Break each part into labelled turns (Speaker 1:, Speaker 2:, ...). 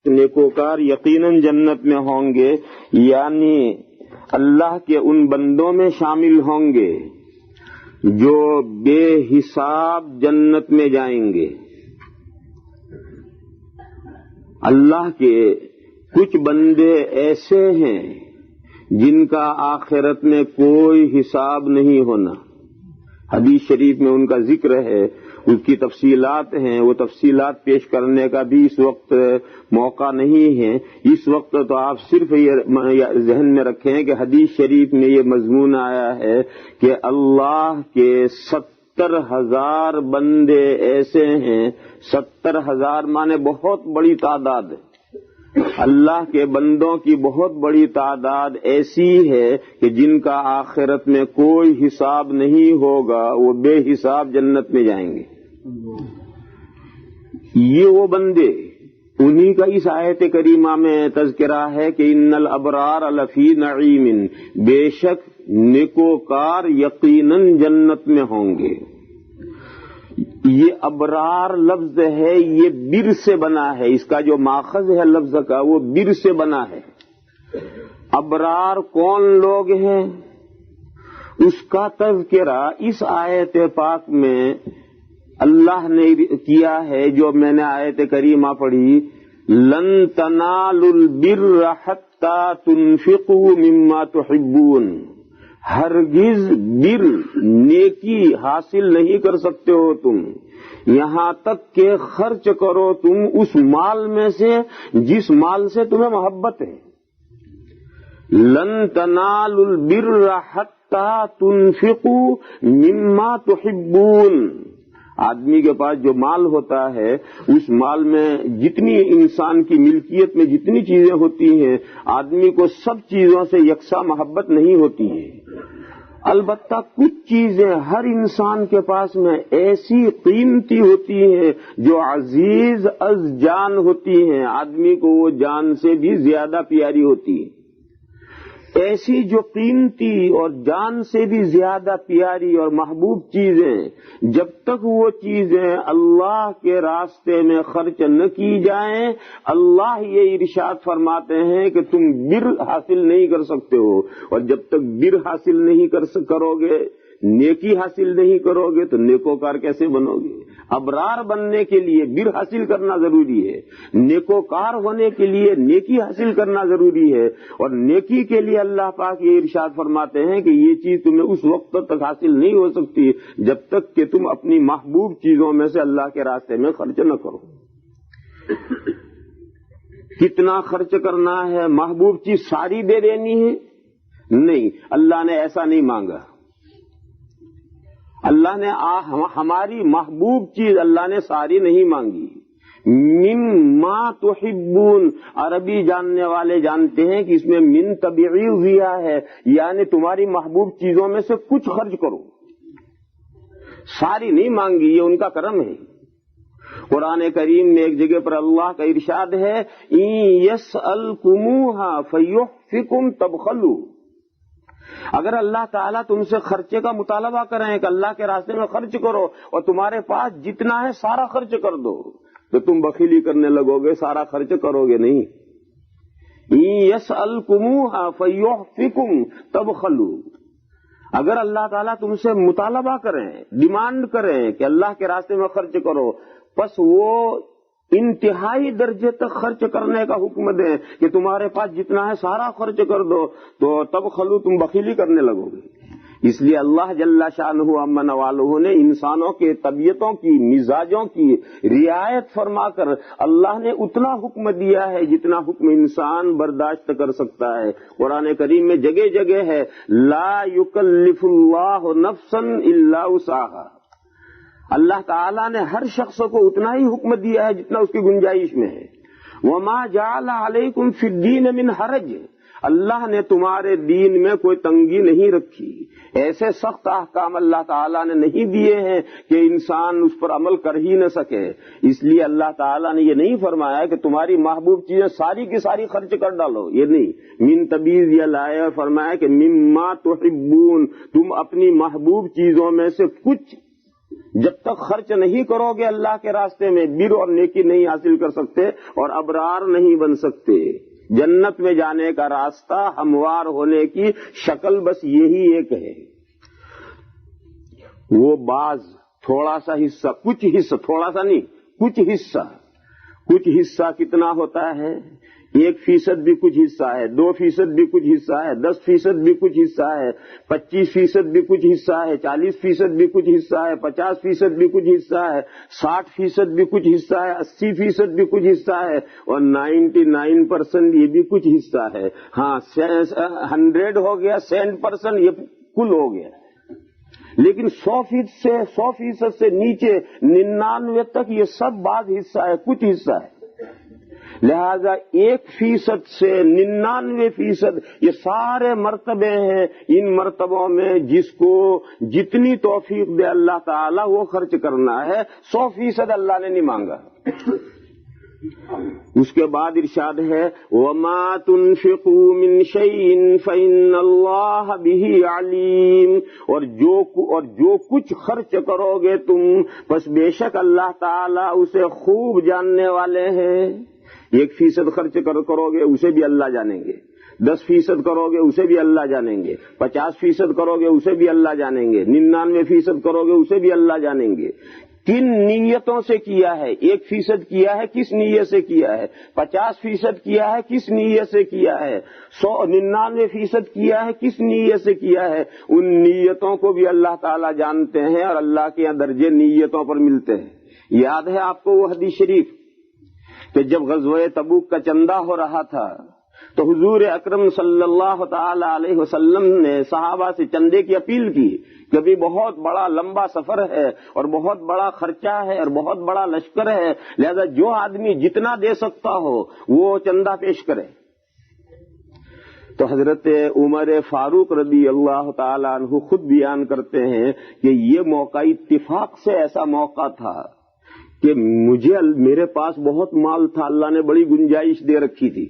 Speaker 1: نیکوکار یقیناً جنت میں ہوں گے، یعنی اللہ کے ان بندوں میں شامل ہوں گے جو بے حساب جنت میں جائیں گے۔ اللہ کے کچھ بندے ایسے ہیں جن کا آخرت میں کوئی حساب نہیں ہونا، حدیث شریف میں ان کا ذکر ہے، اس کی تفصیلات ہیں، وہ تفصیلات پیش کرنے کا بھی اس وقت موقع نہیں ہے۔ اس وقت تو آپ صرف یہ ذہن میں رکھیں کہ حدیث شریف میں یہ مضمون آیا ہے کہ اللہ کے 70,000 بندے ایسے ہیں، 70,000 مانے بہت بڑی تعداد ہے۔ اللہ کے بندوں کی بہت بڑی تعداد ایسی ہے کہ جن کا آخرت میں کوئی حساب نہیں ہوگا، وہ بے حساب جنت میں جائیں گے۔ یہ وہ بندے، انہی کا اس آیت کریمہ میں تذکرہ ہے کہ ان الابرار لفی نعیم، بے شک نیکوکار یقیناً جنت میں ہوں گے۔ یہ ابرار لفظ ہے، یہ بر سے بنا ہے، اس کا جو ماخذ ہے لفظ کا وہ بر سے بنا ہے۔ ابرار کون لوگ ہیں، اس کا تذکرہ اس آیت پاک میں اللہ نے کیا ہے، جو میں نے آیت کریمہ پڑھی، لن تنالوا البر حتى تنفقوا مما تحبون، ہرگز بر نیکی حاصل نہیں کر سکتے ہو تم یہاں تک کہ خرچ کرو تم اس مال میں سے جس مال سے تمہیں محبت ہے۔ لن تنالوا البر حتى تنفقوا مما تحبون، آدمی کے پاس جو مال ہوتا ہے اس مال میں جتنی انسان کی ملکیت میں جتنی چیزیں ہوتی ہیں، آدمی کو سب چیزوں سے یکساں محبت نہیں ہوتی ہے۔ البتہ کچھ چیزیں ہر انسان کے پاس میں ایسی قیمتی ہوتی ہیں جو عزیز از جان ہوتی ہیں، آدمی کو وہ جان سے بھی زیادہ پیاری ہوتی ہیں۔ ایسی جو قیمتی اور جان سے بھی زیادہ پیاری اور محبوب چیزیں، جب تک وہ چیزیں اللہ کے راستے میں خرچ نہ کی جائیں، اللہ یہ ارشاد فرماتے ہیں کہ تم بر حاصل نہیں کر سکتے ہو، اور جب تک بر حاصل نہیں کرو گے، نیکی حاصل نہیں کرو گے تو نیکوکار کیسے بنو گے؟ ابرار بننے کے لیے بر حاصل کرنا ضروری ہے، نیکوکار ہونے کے لیے نیکی حاصل کرنا ضروری ہے، اور نیکی کے لیے اللہ پاک یہ ارشاد فرماتے ہیں کہ یہ چیز تمہیں اس وقت تک حاصل نہیں ہو سکتی جب تک کہ تم اپنی محبوب چیزوں میں سے اللہ کے راستے میں خرچ نہ کرو۔ کتنا خرچ کرنا ہے؟ محبوب چیز ساری دے دینی ہے؟ نہیں، اللہ نے ایسا نہیں مانگا۔ اللہ نے ہماری محبوب چیز اللہ نے ساری نہیں مانگی۔ مما تحبون، عربی جاننے والے جانتے ہیں کہ اس میں من طبیعی ہوا ہے، یعنی تمہاری محبوب چیزوں میں سے کچھ خرچ کرو، ساری نہیں مانگی، یہ ان کا کرم ہے۔ قرآن کریم میں ایک جگہ پر اللہ کا ارشاد ہے، ان یسألکموها فیحفکم تبخلوا، اگر اللہ تعالیٰ تم سے خرچے کا مطالبہ کریں کہ اللہ کے راستے میں خرچ کرو اور تمہارے پاس جتنا ہے سارا خرچ کر دو، تو تم بخیلی کرنے لگو گے، سارا خرچ کرو گے نہیں۔ یسألکموها فیحفکم تبخلوا، اگر اللہ تعالیٰ تم سے مطالبہ کریں، ڈیمانڈ کریں کہ اللہ کے راستے میں خرچ کرو، پس وہ انتہائی درجے تک خرچ کرنے کا حکم دیں کہ تمہارے پاس جتنا ہے سارا خرچ کر دو، تو تب خلو تم بخیلی کرنے لگو گے۔ اس لیے اللہ جل شانہ عما نوالہ نے انسانوں کے طبیعتوں کی، مزاجوں کی رعایت فرما کر اللہ نے اتنا حکم دیا ہے جتنا حکم انسان برداشت کر سکتا ہے۔ قرآن کریم میں جگہ جگہ ہے، لا یکلف اللہ نفسا الا وسعہا، اللہ تعالیٰ نے ہر شخص کو اتنا ہی حکم دیا ہے جتنا اس کی گنجائش میں ہے۔ وَمَا جَعَلَ عَلَيْكُمْ فِي الدِّينِ مِنْ حَرَجٍ، اللہ نے تمہارے دین میں کوئی تنگی نہیں رکھی، ایسے سخت احکام اللہ تعالیٰ نے نہیں دیے ہیں کہ انسان اس پر عمل کر ہی نہ سکے۔ اس لیے اللہ تعالیٰ نے یہ نہیں فرمایا کہ تمہاری محبوب چیزیں ساری کی ساری خرچ کر ڈالو، یہ نہیں۔ من تبیز یہ لائے فرمایا کہ مما تحبون، تم اپنی محبوب چیزوں میں سے کچھ جب تک خرچ نہیں کرو گے اللہ کے راستے میں، بر اور نیکی نہیں حاصل کر سکتے اور ابرار نہیں بن سکتے۔ جنت میں جانے کا راستہ، ہموار ہونے کی شکل بس یہی ایک ہے۔ وہ بعض تھوڑا سا حصہ، کچھ حصہ، تھوڑا سا نہیں، کچھ حصہ کتنا ہوتا ہے؟ 1% بھی کچھ حصہ ہے، 2% بھی کچھ حصہ ہے، 10% بھی کچھ حصہ ہے، 25% بھی کچھ حصہ ہے، 40% بھی کچھ حصہ ہے، 50% بھی کچھ حصہ ہے، 60% بھی کچھ حصہ ہے، 80% بھی کچھ حصہ ہے، اور 99% یہ بھی کچھ حصہ ہے۔ ہاں 100 ہو گیا، 100% یہ کل ہو گیا، لیکن 100% سے نیچے 99 تک یہ سب بعض حصہ ہے، کچھ حصہ ہے۔ لہذا 1% سے 99% یہ سارے مرتبے ہیں۔ ان مرتبوں میں جس کو جتنی توفیق دے اللہ تعالیٰ وہ خرچ کرنا ہے، 100% اللہ نے نہیں مانگا۔ اس کے بعد ارشاد ہے وَمَا تُنْفِقُوا مِنْ شَيْءٍ فَإِنَّ اللَّهَ بِهِ عَلِيمٌ، اور جو کچھ خرچ کرو گے تم، بس بے شک اللہ تعالیٰ اسے خوب جاننے والے ہیں۔ 1% خرچ کرو گے اسے بھی اللہ جانیں گے، 10% کرو گے اسے بھی اللہ جانیں گے، 50% کرو گے اسے بھی اللہ جانیں گے، 99% کرو گے اسے بھی اللہ جانیں گے۔ کن نیتوں سے کیا ہے؟ 1% کیا ہے کس نیت سے کیا ہے؟ 50% کیا ہے کس نیت سے کیا ہے؟ 99% کیا ہے کس نیت سے کیا ہے؟ ان نیتوں کو بھی اللہ تعالیٰ جانتے ہیں، اور اللہ کے یہاں درجے نیتوں پر ملتے ہیں۔ یاد ہے آپ کو وہ حدیث شریف کہ جب غزوہ تبوک کا چندہ ہو رہا تھا تو حضور اکرم صلی اللہ تعالی علیہ وسلم نے صحابہ سے چندے کی اپیل کی کہ ابھی بہت بڑا لمبا سفر ہے اور بہت بڑا خرچہ ہے اور بہت بڑا لشکر ہے، لہذا جو آدمی جتنا دے سکتا ہو وہ چندہ پیش کرے۔ تو حضرت عمر فاروق رضی اللہ تعالی عنہ خود بیان کرتے ہیں کہ یہ موقع اتفاق سے ایسا موقع تھا کہ میرے پاس بہت مال تھا، اللہ نے بڑی گنجائش دے رکھی تھی،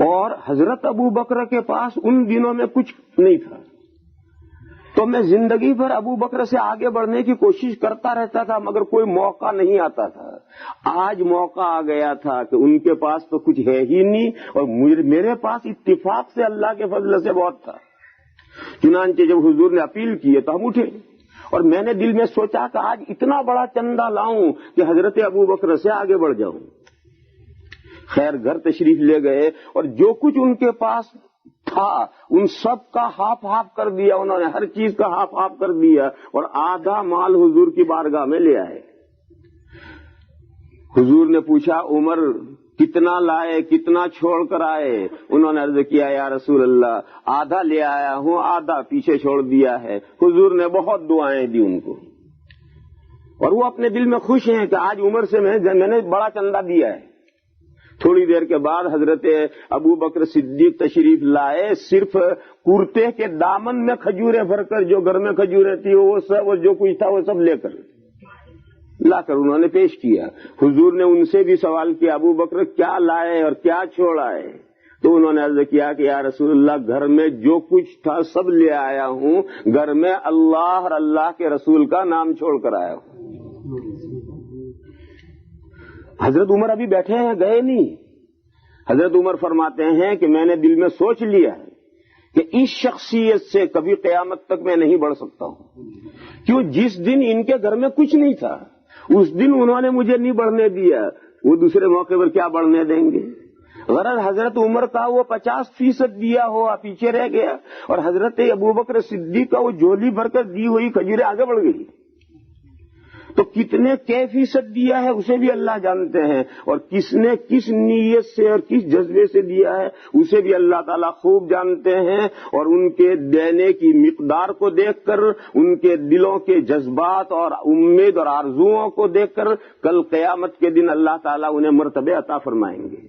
Speaker 1: اور حضرت ابو بکر کے پاس ان دنوں میں کچھ نہیں تھا، تو میں زندگی بھر ابو بکر سے آگے بڑھنے کی کوشش کرتا رہتا تھا مگر کوئی موقع نہیں آتا تھا۔ آج موقع آ گیا تھا کہ ان کے پاس تو کچھ ہے ہی نہیں اور میرے پاس اتفاق سے اللہ کے فضل سے بہت تھا۔ چنانچہ جب حضور نے اپیل کی تو ہم اٹھے، اور میں نے دل میں سوچا کہ آج اتنا بڑا چندہ لاؤں کہ حضرت ابو بکر سے آگے بڑھ جاؤں۔ خیر گھر تشریف لے گئے اور جو کچھ ان کے پاس تھا ان سب کا ہاف کر دیا، انہوں نے ہر چیز کا ہاف کر دیا اور آدھا مال حضور کی بارگاہ میں لے آئے۔ حضور نے پوچھا عمر کتنا لائے، کتنا چھوڑ کر آئے؟ انہوں نے عرض کیا یا رسول اللہ آدھا لے آیا ہوں، آدھا پیچھے چھوڑ دیا ہے۔ حضور نے بہت دعائیں دی ان کو، اور وہ اپنے دل میں خوش ہیں کہ آج عمر سے میں نے بڑا چندہ دیا ہے۔ تھوڑی دیر کے بعد حضرت ابو بکر صدیق تشریف لائے، صرف کرتے کے دامن میں کھجوریں بھر کر، جو گھر میں کھجوریں تھی وہ سب، اور جو کچھ تھا وہ سب لے کر لا کر انہوں نے پیش کیا۔ حضور نے ان سے بھی سوال کیا ابو بکر کیا لائے اور کیا چھوڑ آئے؟ تو انہوں نے عرض کیا کہ یا رسول اللہ گھر میں جو کچھ تھا سب لے آیا ہوں، گھر میں اللہ اور اللہ کے رسول کا نام چھوڑ کر آیا ہوں۔ حضرت عمر ابھی بیٹھے ہیں، گئے نہیں۔ حضرت عمر فرماتے ہیں کہ میں نے دل میں سوچ لیا ہے کہ اس شخصیت سے کبھی قیامت تک میں نہیں بڑھ سکتا ہوں، کیوں جس دن ان کے گھر میں کچھ نہیں تھا اس دن انہوں نے مجھے نہیں بڑھنے دیا، وہ دوسرے موقع پر کیا بڑھنے دیں گے؟ غرض حضرت عمر کا وہ 50% دیا ہوا پیچھے رہ گیا، اور حضرت ابوبکر صدیق کا وہ جھولی بھر کر دی ہوئی کھجوریں آگے بڑھ گئی۔ تو کتنے فیصد دیا ہے اسے بھی اللہ جانتے ہیں، اور کس نے کس نیت سے اور کس جذبے سے دیا ہے اسے بھی اللہ تعالیٰ خوب جانتے ہیں، اور ان کے دینے کی مقدار کو دیکھ کر، ان کے دلوں کے جذبات اور امید اور آرزوؤں کو دیکھ کر کل قیامت کے دن اللہ تعالیٰ انہیں مرتبے عطا فرمائیں گے۔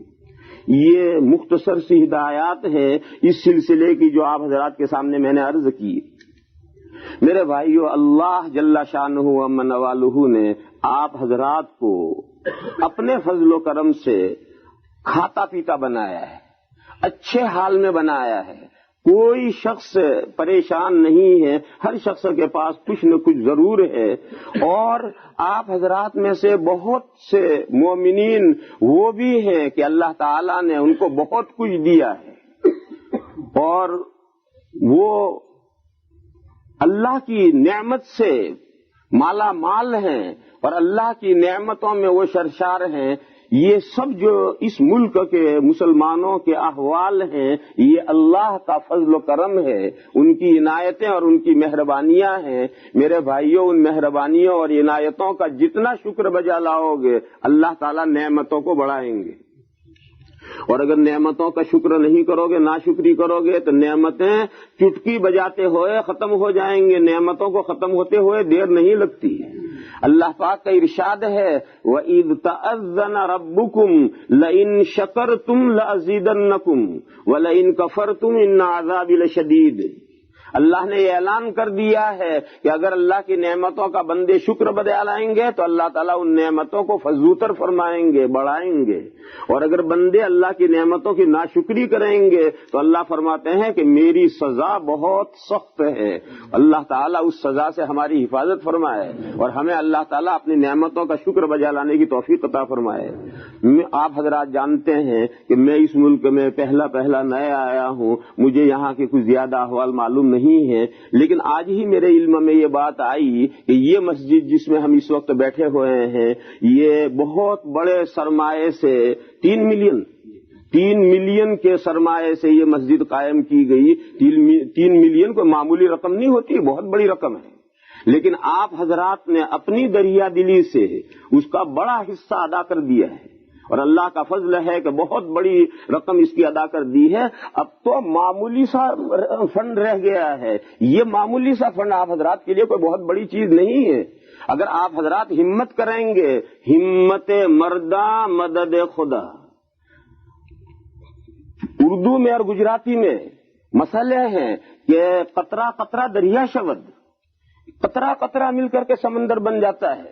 Speaker 1: یہ مختصر سی ہدایات ہیں اس سلسلے کی جو آپ حضرات کے سامنے میں نے عرض کی۔ میرے بھائیو، اللہ جل شانہ و من والہ نے آپ حضرات کو اپنے فضل و کرم سے کھاتا پیتا بنایا ہے، اچھے حال میں بنایا ہے، کوئی شخص پریشان نہیں ہے، ہر شخص کے پاس کچھ نہ کچھ ضرور ہے، اور آپ حضرات میں سے بہت سے مومنین وہ بھی ہیں کہ اللہ تعالیٰ نے ان کو بہت کچھ دیا ہے اور وہ اللہ کی نعمت سے مالا مال ہیں اور اللہ کی نعمتوں میں وہ سرشار ہیں۔ یہ سب جو اس ملک کے مسلمانوں کے احوال ہیں، یہ اللہ کا فضل و کرم ہے، ان کی عنایتیں اور ان کی مہربانیاں ہیں۔ میرے بھائیوں، ان مہربانیوں اور عنایتوں کا جتنا شکر بجا لاؤ گے، اللہ تعالیٰ نعمتوں کو بڑھائیں گے، اور اگر نعمتوں کا شکر نہیں کرو گے، ناشکری کرو گے، تو نعمتیں چٹکی بجاتے ہوئے ختم ہو جائیں گے۔ نعمتوں کو ختم ہوتے ہوئے دیر نہیں لگتی۔ اللہ پاک کا ارشاد ہے، وَإِذْ تَأَذَّنَ رَبُّكُمْ لَئِن شَكَرْتُمْ لَأَزِيدَنَّكُمْ وَلَئِن كَفَرْتُمْ إِنَّ عَذَابِي لَشَدِيدٌ۔ اللہ نے یہ اعلان کر دیا ہے کہ اگر اللہ کی نعمتوں کا بندے شکر بجا لائیں گے تو اللہ تعالیٰ ان نعمتوں کو فزوتر فرمائیں گے، بڑھائیں گے، اور اگر بندے اللہ کی نعمتوں کی ناشکری کریں گے تو اللہ فرماتے ہیں کہ میری سزا بہت سخت ہے۔ اللہ تعالیٰ اس سزا سے ہماری حفاظت فرمائے اور ہمیں اللہ تعالیٰ اپنی نعمتوں کا شکر بجا لانے کی توفیق عطا فرمائے۔ آپ حضرات جانتے ہیں کہ میں اس ملک میں پہلا نیا آیا ہوں، مجھے یہاں کے کچھ زیادہ احوال معلوم نہیں ہے، لیکن آج ہی میرے علم میں یہ بات آئی کہ یہ مسجد جس میں ہم اس وقت بیٹھے ہوئے ہیں، یہ بہت بڑے سرمایے سے 3 ملین کے سرمایے سے یہ مسجد قائم کی گئی۔ 3 ملین کوئی معمولی رقم نہیں ہوتی، بہت بڑی رقم ہے، لیکن آپ حضرات نے اپنی دریا دلی سے اس کا بڑا حصہ ادا کر دیا ہے، اور اللہ کا فضل ہے کہ بہت بڑی رقم اس کی ادا کر دی ہے۔ اب تو معمولی سا فنڈ رہ گیا ہے۔ یہ معمولی سا فنڈ آپ حضرات کے لیے کوئی بہت بڑی چیز نہیں ہے۔ اگر آپ حضرات ہمت کریں گے، ہمت مرداں مدد خدا، اردو میں اور گجراتی میں مسئلے ہیں کہ قطرہ قطرہ دریا شود، قطرہ قطرہ مل کر کے سمندر بن جاتا ہے۔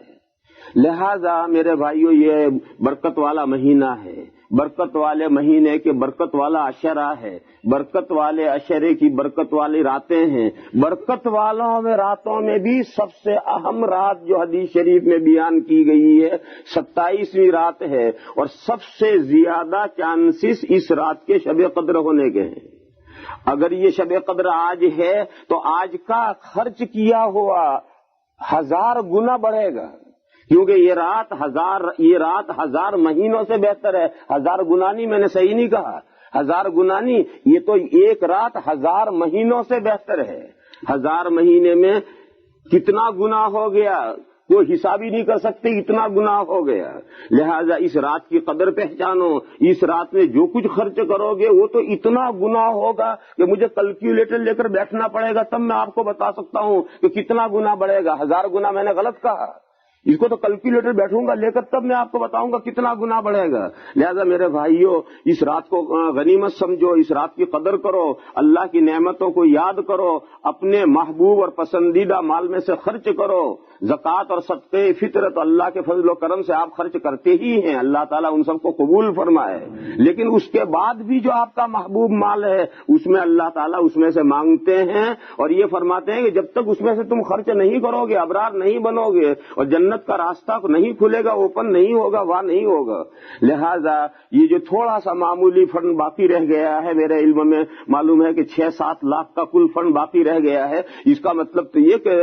Speaker 1: لہذا میرے بھائیوں، یہ برکت والا مہینہ ہے، برکت والے مہینے کے برکت والا عشرہ ہے، برکت والے عشرے کی برکت والی راتیں ہیں۔ برکت والوں میں راتوں میں بھی سب سے اہم رات جو حدیث شریف میں بیان کی گئی ہے 27ویں رات ہے، اور سب سے زیادہ چانسز اس رات کے شب قدر ہونے کے ہیں۔ اگر یہ شب قدر آج ہے تو آج کا خرچ کیا ہوا 1000 گنا بڑھے گا، کیونکہ یہ رات 1000 مہینوں سے بہتر ہے۔ 1000 گنا نہیں، میں نے صحیح نہیں کہا، 1000 گنا نہیں، یہ تو ایک رات 1000 مہینوں سے بہتر ہے۔ 1000 مہینے میں کتنا گنا ہو گیا، کوئی حساب ہی نہیں کر سکتے، اتنا گناہ ہو گیا۔ لہذا اس رات کی قدر پہچانو، اس رات میں جو کچھ خرچ کرو گے وہ تو اتنا گناہ ہوگا کہ مجھے کیلکولیٹر لے کر بیٹھنا پڑے گا، تب میں آپ کو بتا سکتا ہوں کہ کتنا گناہ بڑھے گا۔ 1000 گنا میں نے غلط کہا، اس کو تو کیلکولیٹر بیٹھوں گا لے کر تب میں آپ کو بتاؤں گا کتنا گناہ بڑھے گا۔ لہذا میرے بھائیوں، اس رات کو غنیمت سمجھو، اس رات کی قدر کرو، اللہ کی نعمتوں کو یاد کرو، اپنے محبوب اور پسندیدہ مال میں سے خرچ کرو۔ زکوٰۃ اور صدقے فطر تو اللہ کے فضل و کرم سے آپ خرچ کرتے ہی ہیں، اللہ تعالیٰ ان سب کو قبول فرمائے، لیکن اس کے بعد بھی جو آپ کا محبوب مال ہے اس میں اللہ تعالیٰ اس میں سے مانگتے ہیں اور یہ فرماتے ہیں کہ جب تک اس میں سے تم خرچ نہیں کرو گے، ابرار نہیں بنو گے اور جنت کا راستہ نہیں کھلے گا، اوپن نہیں ہوگا، وہاں نہیں ہوگا۔ لہذا یہ جو تھوڑا سا معمولی فنڈ باقی رہ گیا ہے، میرے علم میں معلوم ہے کہ 6-7 لاکھ کا کل فنڈ باقی رہ گیا ہے، اس کا مطلب تو یہ کہ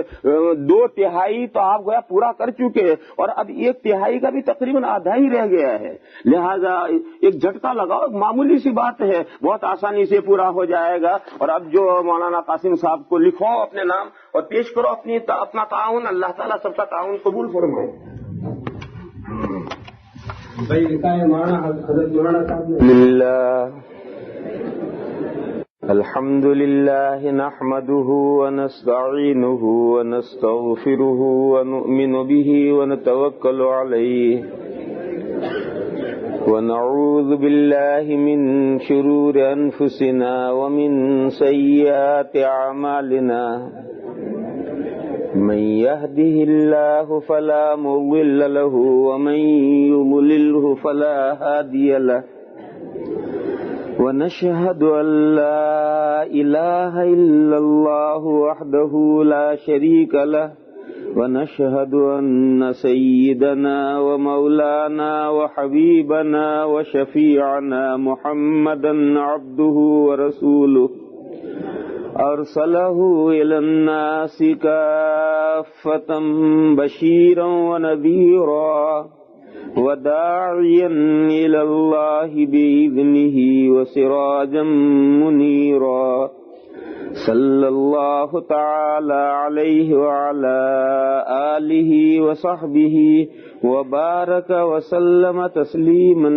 Speaker 1: 2/3 تو آپ گویا پورا کر چکے اور اب 1/3 کا بھی تقریباً آدھا ہی رہ گیا ہے۔ لہذا ایک جھٹکا لگاؤ، معمولی سی بات ہے، بہت آسانی سے پورا ہو جائے گا۔ اور اب جو مولانا قاسم صاحب کو لکھو اپنے نام اور پیش کرو اپنا تعاون، اللہ تعالیٰ سب کا تعاون قبول فرمائے۔ الحمد لله نحمده ونستعينه ونستغفره ونؤمن به ونتوكل عليه ونعوذ بالله من شرور أنفسنا ومن سيئات أعمالنا من يهده الله فلا مضل له ومن يضلله فلا هادي له ونشهد أن لا إله إلا الله وحده لا شريك له ونشهد أن سيدنا ومولانا وحبيبنا وشفيعنا محمدا عبده ورسوله أرسله إلى الناس كافة بشيرا ونذيرا وداعيا إلى الله بإذنه وسراجا منيرا صلى الله تعالى عليه وعلى آله وصحبه وبارك وسلم تسليما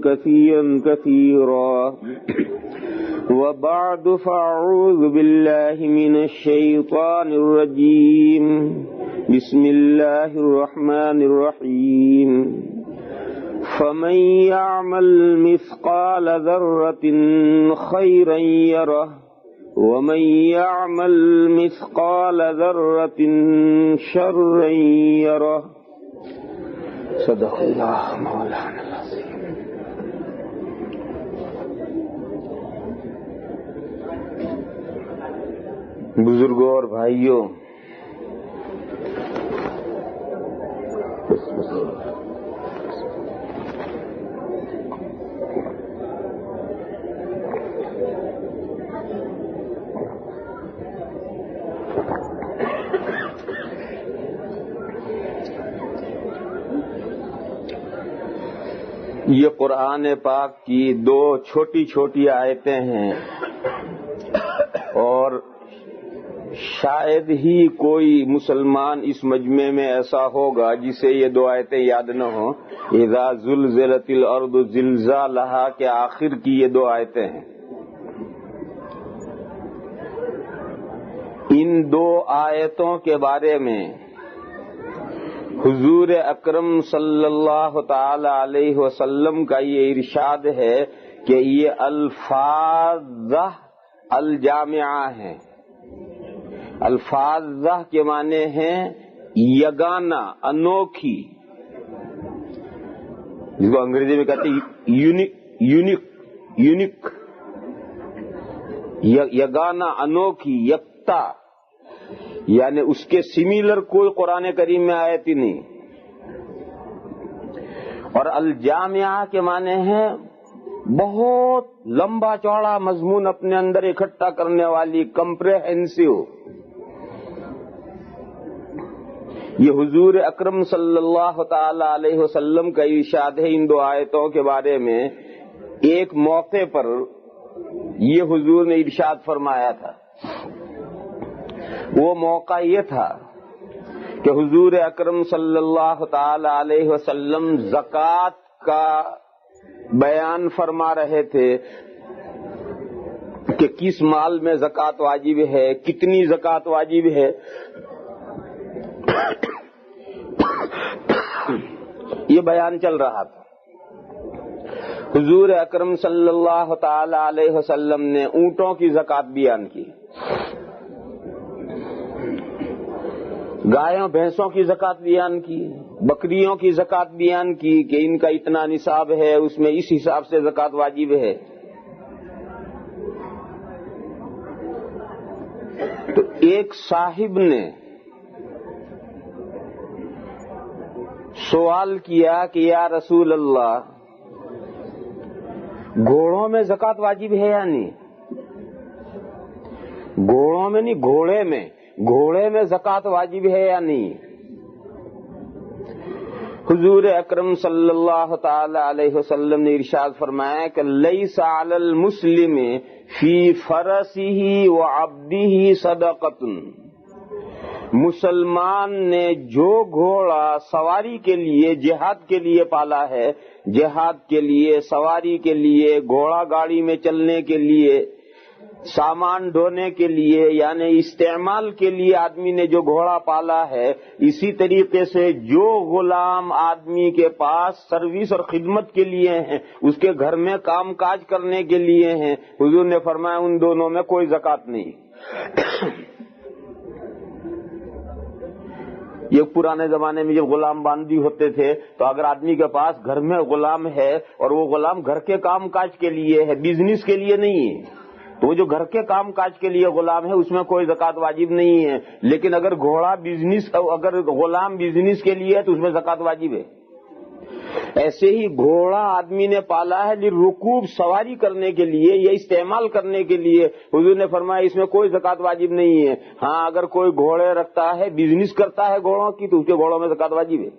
Speaker 1: كثيرا كثيرا وبعد فأعوذ بالله من الشيطان الرجيم بسم الله الرحمن الرحيم فمن يعمل مثقال ذرة خيرا يره ومن يعمل مثقال ذرة شرا يره صدق الله مولانا العظيم. بزرگوں اور بھائیوں، یہ قرآن پاک کی دو چھوٹی چھوٹی آیتیں ہیں، اور شاید ہی کوئی مسلمان اس مجمع میں ایسا ہوگا جسے یہ دو آیتیں یاد نہ ہوں. اذا زلزلت الارض زلزالہا کے آخر کی یہ دو آیتیں ہیں. ان دو آیتوں کے بارے میں حضور اکرم صلی اللہ تعالی علیہ وسلم کا یہ ارشاد ہے کہ یہ الفاظ الجامعہ ہیں. الفاظ کے معنی ہیں یگانہ، انوکھی، جس کو انگریزی میں کہتے ہیں یونیک، یگانہ، انوکھی، یکتا، یعنی اس کے سملر کوئی قرآن کریم میں آیت ہی نہیں. اور الجامعہ کے معنی ہیں بہت لمبا چوڑا مضمون اپنے اندر اکٹھا کرنے والی، کمپریہنسو. یہ حضور اکرم صلی اللہ تعالی علیہ وسلم کا ارشاد ہے ان دو آیتوں کے بارے میں. ایک موقع پر یہ حضور نے ارشاد فرمایا تھا. وہ موقع یہ تھا کہ حضور اکرم صلی اللہ تعالی علیہ وسلم زکوٰۃ کا بیان فرما رہے تھے کہ کس مال میں زکوٰۃ واجب ہے، کتنی زکوٰۃ واجب ہے. یہ بیان چل رہا تھا. حضور اکرم صلی اللہ تعالی علیہ وسلم نے اونٹوں کی زکوٰۃ بیان کی، گایوں بھینسوں کی زکوٰۃ بیان کی، بکریوں کی زکوٰۃ بیان کی کہ ان کا اتنا نصاب ہے، اس میں اس حساب سے زکوٰۃ واجب ہے. تو ایک صاحب نے سوال کیا کہ یا رسول اللہ، گھوڑوں میں زکوٰۃ واجب ہے یا نہیں؟ گھوڑوں میں نہیں، گھوڑے میں زکوٰۃ واجب ہے یا نہیں؟ حضور اکرم صلی اللہ تعالی علیہ وسلم نے ارشاد فرمایا کہ لیس علی المسلم فی فرسہ وعبدہ صدقۃ. مسلمان نے جو گھوڑا سواری کے لیے، جہاد کے لیے پالا ہے، جہاد کے لیے، سواری کے لیے، گھوڑا گاڑی میں چلنے کے لیے، سامان ڈھونے کے لیے، یعنی استعمال کے لیے آدمی نے جو گھوڑا پالا ہے، اسی طریقے سے جو غلام آدمی کے پاس سروس اور خدمت کے لیے ہیں، اس کے گھر میں کام کاج کرنے کے لیے ہیں، حضور نے فرمایا ان دونوں میں کوئی زکوٰۃ نہیں. یہ پرانے زمانے میں جب غلام باندی ہوتے تھے تو اگر آدمی کے پاس گھر میں غلام ہے اور وہ غلام گھر کے کام کاج کے لیے ہے، بزنس کے لیے نہیں ہے، تو وہ جو گھر کے کام کاج کے لیے غلام ہے اس میں کوئی زکوٰۃ واجب نہیں ہے. لیکن اگر گھوڑا بزنس، اگر غلام بزنس کے لیے ہے تو اس میں زکوٰۃ واجب ہے. ایسے ہی گھوڑا آدمی نے پالا ہے للرکوب، سواری کرنے کے لیے یا استعمال کرنے کے لیے، حضور نے فرمایا اس میں کوئی زکوٰۃ واجب نہیں ہے. ہاں اگر کوئی گھوڑے رکھتا ہے، بزنس کرتا ہے گھوڑوں کی، تو اس کے گھوڑوں میں زکوٰۃ واجب ہے.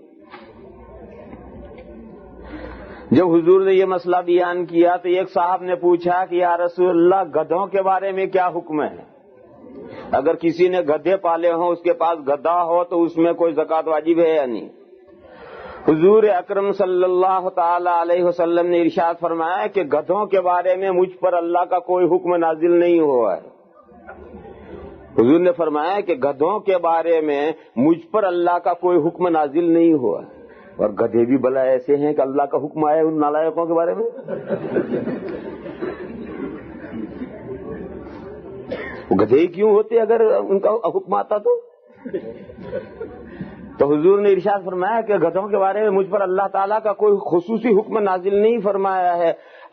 Speaker 1: جب حضور نے یہ مسئلہ بیان کیا تو ایک صاحب نے پوچھا کہ یا رسول اللہ گدھوں کے بارے میں کیا حکم ہے؟ اگر کسی نے گدھے پالے ہوں، اس کے پاس گدھا ہو تو اس میں کوئی زکوٰۃ واجب ہے یا نہیں؟ حضور اکرم صلی اللہ تعالی علیہ وسلم نے ارشاد فرمایا کہ گدھوں کے بارے میں مجھ پر اللہ کا کوئی حکم نازل نہیں ہوا ہے. حضور نے فرمایا کہ گدھوں کے بارے میں مجھ پر اللہ کا کوئی حکم نازل نہیں ہوا ہے. اور گدھے بھی بلا ایسے ہیں کہ اللہ کا حکم آیا ان نالائقوں کے بارے میں. گدھے کیوں ہوتے اگر ان کا حکم آتا تو حضور نے ارشاد فرمایا کہ گدھوں کے بارے میں مجھ پر اللہ تعالیٰ کا کوئی خصوصی حکم نازل نہیں فرمایا ہے.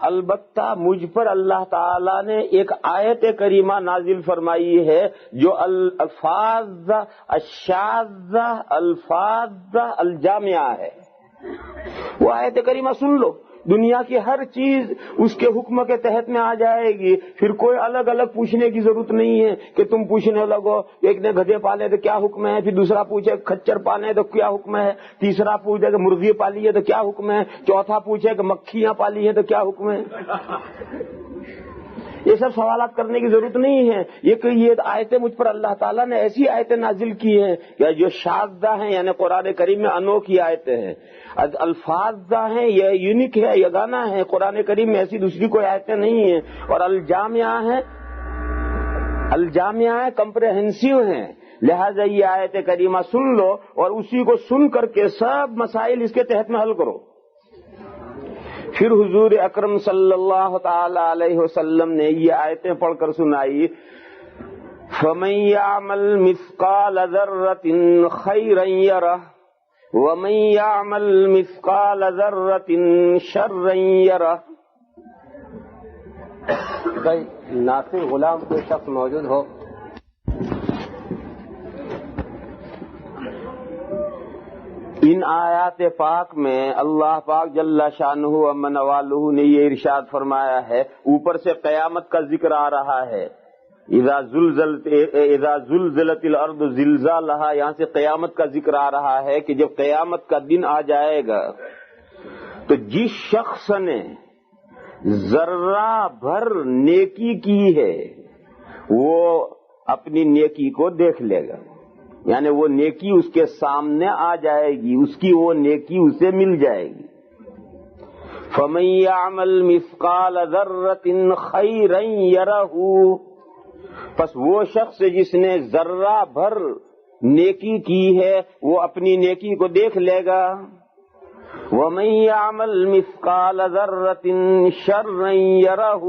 Speaker 1: البتہ مجھ پر اللہ تعالیٰ نے ایک آیت کریمہ نازل فرمائی ہے جو الفاظ الشاذہ الفاظ الجامعہ ہے. وہ آیت کریمہ سن لو، دنیا کی ہر چیز اس کے حکم کے تحت میں آ جائے گی. پھر کوئی الگ الگ پوچھنے کی ضرورت نہیں ہے کہ تم پوچھنے لگو ایک نے گدھے پالے تو کیا حکم ہے، پھر دوسرا پوچھے کچر پالے تو کیا حکم ہے، تیسرا پوچھے کہ مرغی پالی ہے تو کیا حکم ہے، چوتھا پوچھے کہ مکھیاں پالی ہیں تو کیا حکم ہے. یہ سب سوالات کرنے کی ضرورت نہیں ہے. یہ آیتیں مجھ پر اللہ تعالیٰ نے ایسی آیتیں نازل کی ہیں کہ جو شاذہ ہیں، یعنی قرآن کریم میں انوکھی آیتیں ہیں. الفاظ ہیں، یہ یونیک ہے، یہ گانا ہے. قرآن کریم میں ایسی دوسری کوئی آیتیں نہیں ہیں. اور الجامعہ ہے، کمپریہنسو ہیں. لہذا یہ آیت کریمہ سن لو اور اسی کو سن کر کے سب مسائل اس کے تحت میں حل کرو. پھر حضور اکرم صلی اللہ تعالی علیہ وسلم نے یہ آیتیں پڑھ کر سنائی، فَمَن يَعْمَلْ مِثْقَالَ ذَرَّةٍ خَيْرًا يَرَهُ وَمَن يَعْمَلْ مِثْقَالَ ذَرَّةٍ شَرًّا يَرَهُ.
Speaker 2: ناصر غلام کوئی شخص موجود ہو
Speaker 1: ان آیات پاک میں اللہ پاک جل شانہ و من والہ نے یہ ارشاد فرمایا ہے. اوپر سے قیامت کا ذکر آ رہا ہے، اذا زلزلت الارض زلزالها، یہاں سے قیامت کا ذکر آ رہا ہے کہ جب قیامت کا دن آ جائے گا تو جس شخص نے ذرہ بھر نیکی کی ہے وہ اپنی نیکی کو دیکھ لے گا، یعنی وہ نیکی اس کے سامنے آ جائے گی، اس کی وہ نیکی اسے مل جائے گی. فَمَن يَعْمَلْ مِثْقَالَ ذَرَّةٍ خَيْرًا يَرَهُ، پس وہ شخص جس نے ذرہ بھر نیکی کی ہے وہ اپنی نیکی کو دیکھ لے گا. وَمَن يَعْمَلْ مِثْقَالَ ذَرَّةٍ شَرًّا يَرَهُ،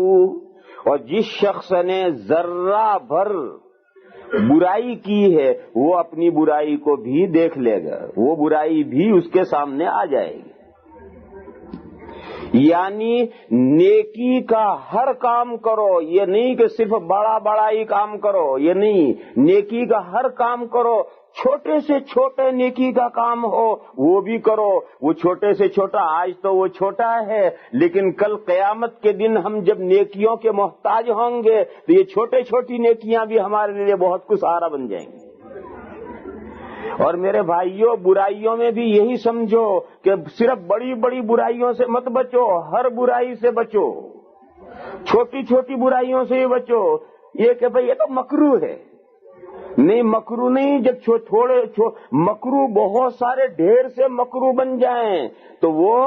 Speaker 1: اور جس شخص نے ذرہ بھر برائی کی ہے وہ اپنی برائی کو بھی دیکھ لے گا، وہ برائی بھی اس کے سامنے آ جائے گی. یعنی نیکی کا ہر کام کرو، یہ نہیں کہ صرف بڑا بڑا ہی کام کرو، یہ نہیں، نیکی کا ہر کام کرو. چھوٹے سے چھوٹے نیکی کا کام ہو وہ بھی کرو. وہ چھوٹے سے چھوٹا آج تو وہ چھوٹا ہے، لیکن کل قیامت کے دن ہم جب نیکیوں کے محتاج ہوں گے تو یہ چھوٹے چھوٹی نیکیاں بھی ہمارے لیے بہت کچھ سہارا بن جائیں گی. اور میرے بھائیوں، برائیوں میں بھی یہی سمجھو کہ صرف بڑی بڑی برائیوں سے مت بچو، ہر برائی سے بچو، چھوٹی چھوٹی برائیوں سے ہی بچو. یہ کہ بھئی یہ تو مکروہ ہے، نہیں مکروہ نہیں. جب تھوڑے مکروہ بہت سارے ڈھیر سے مکروہ بن جائیں تو وہ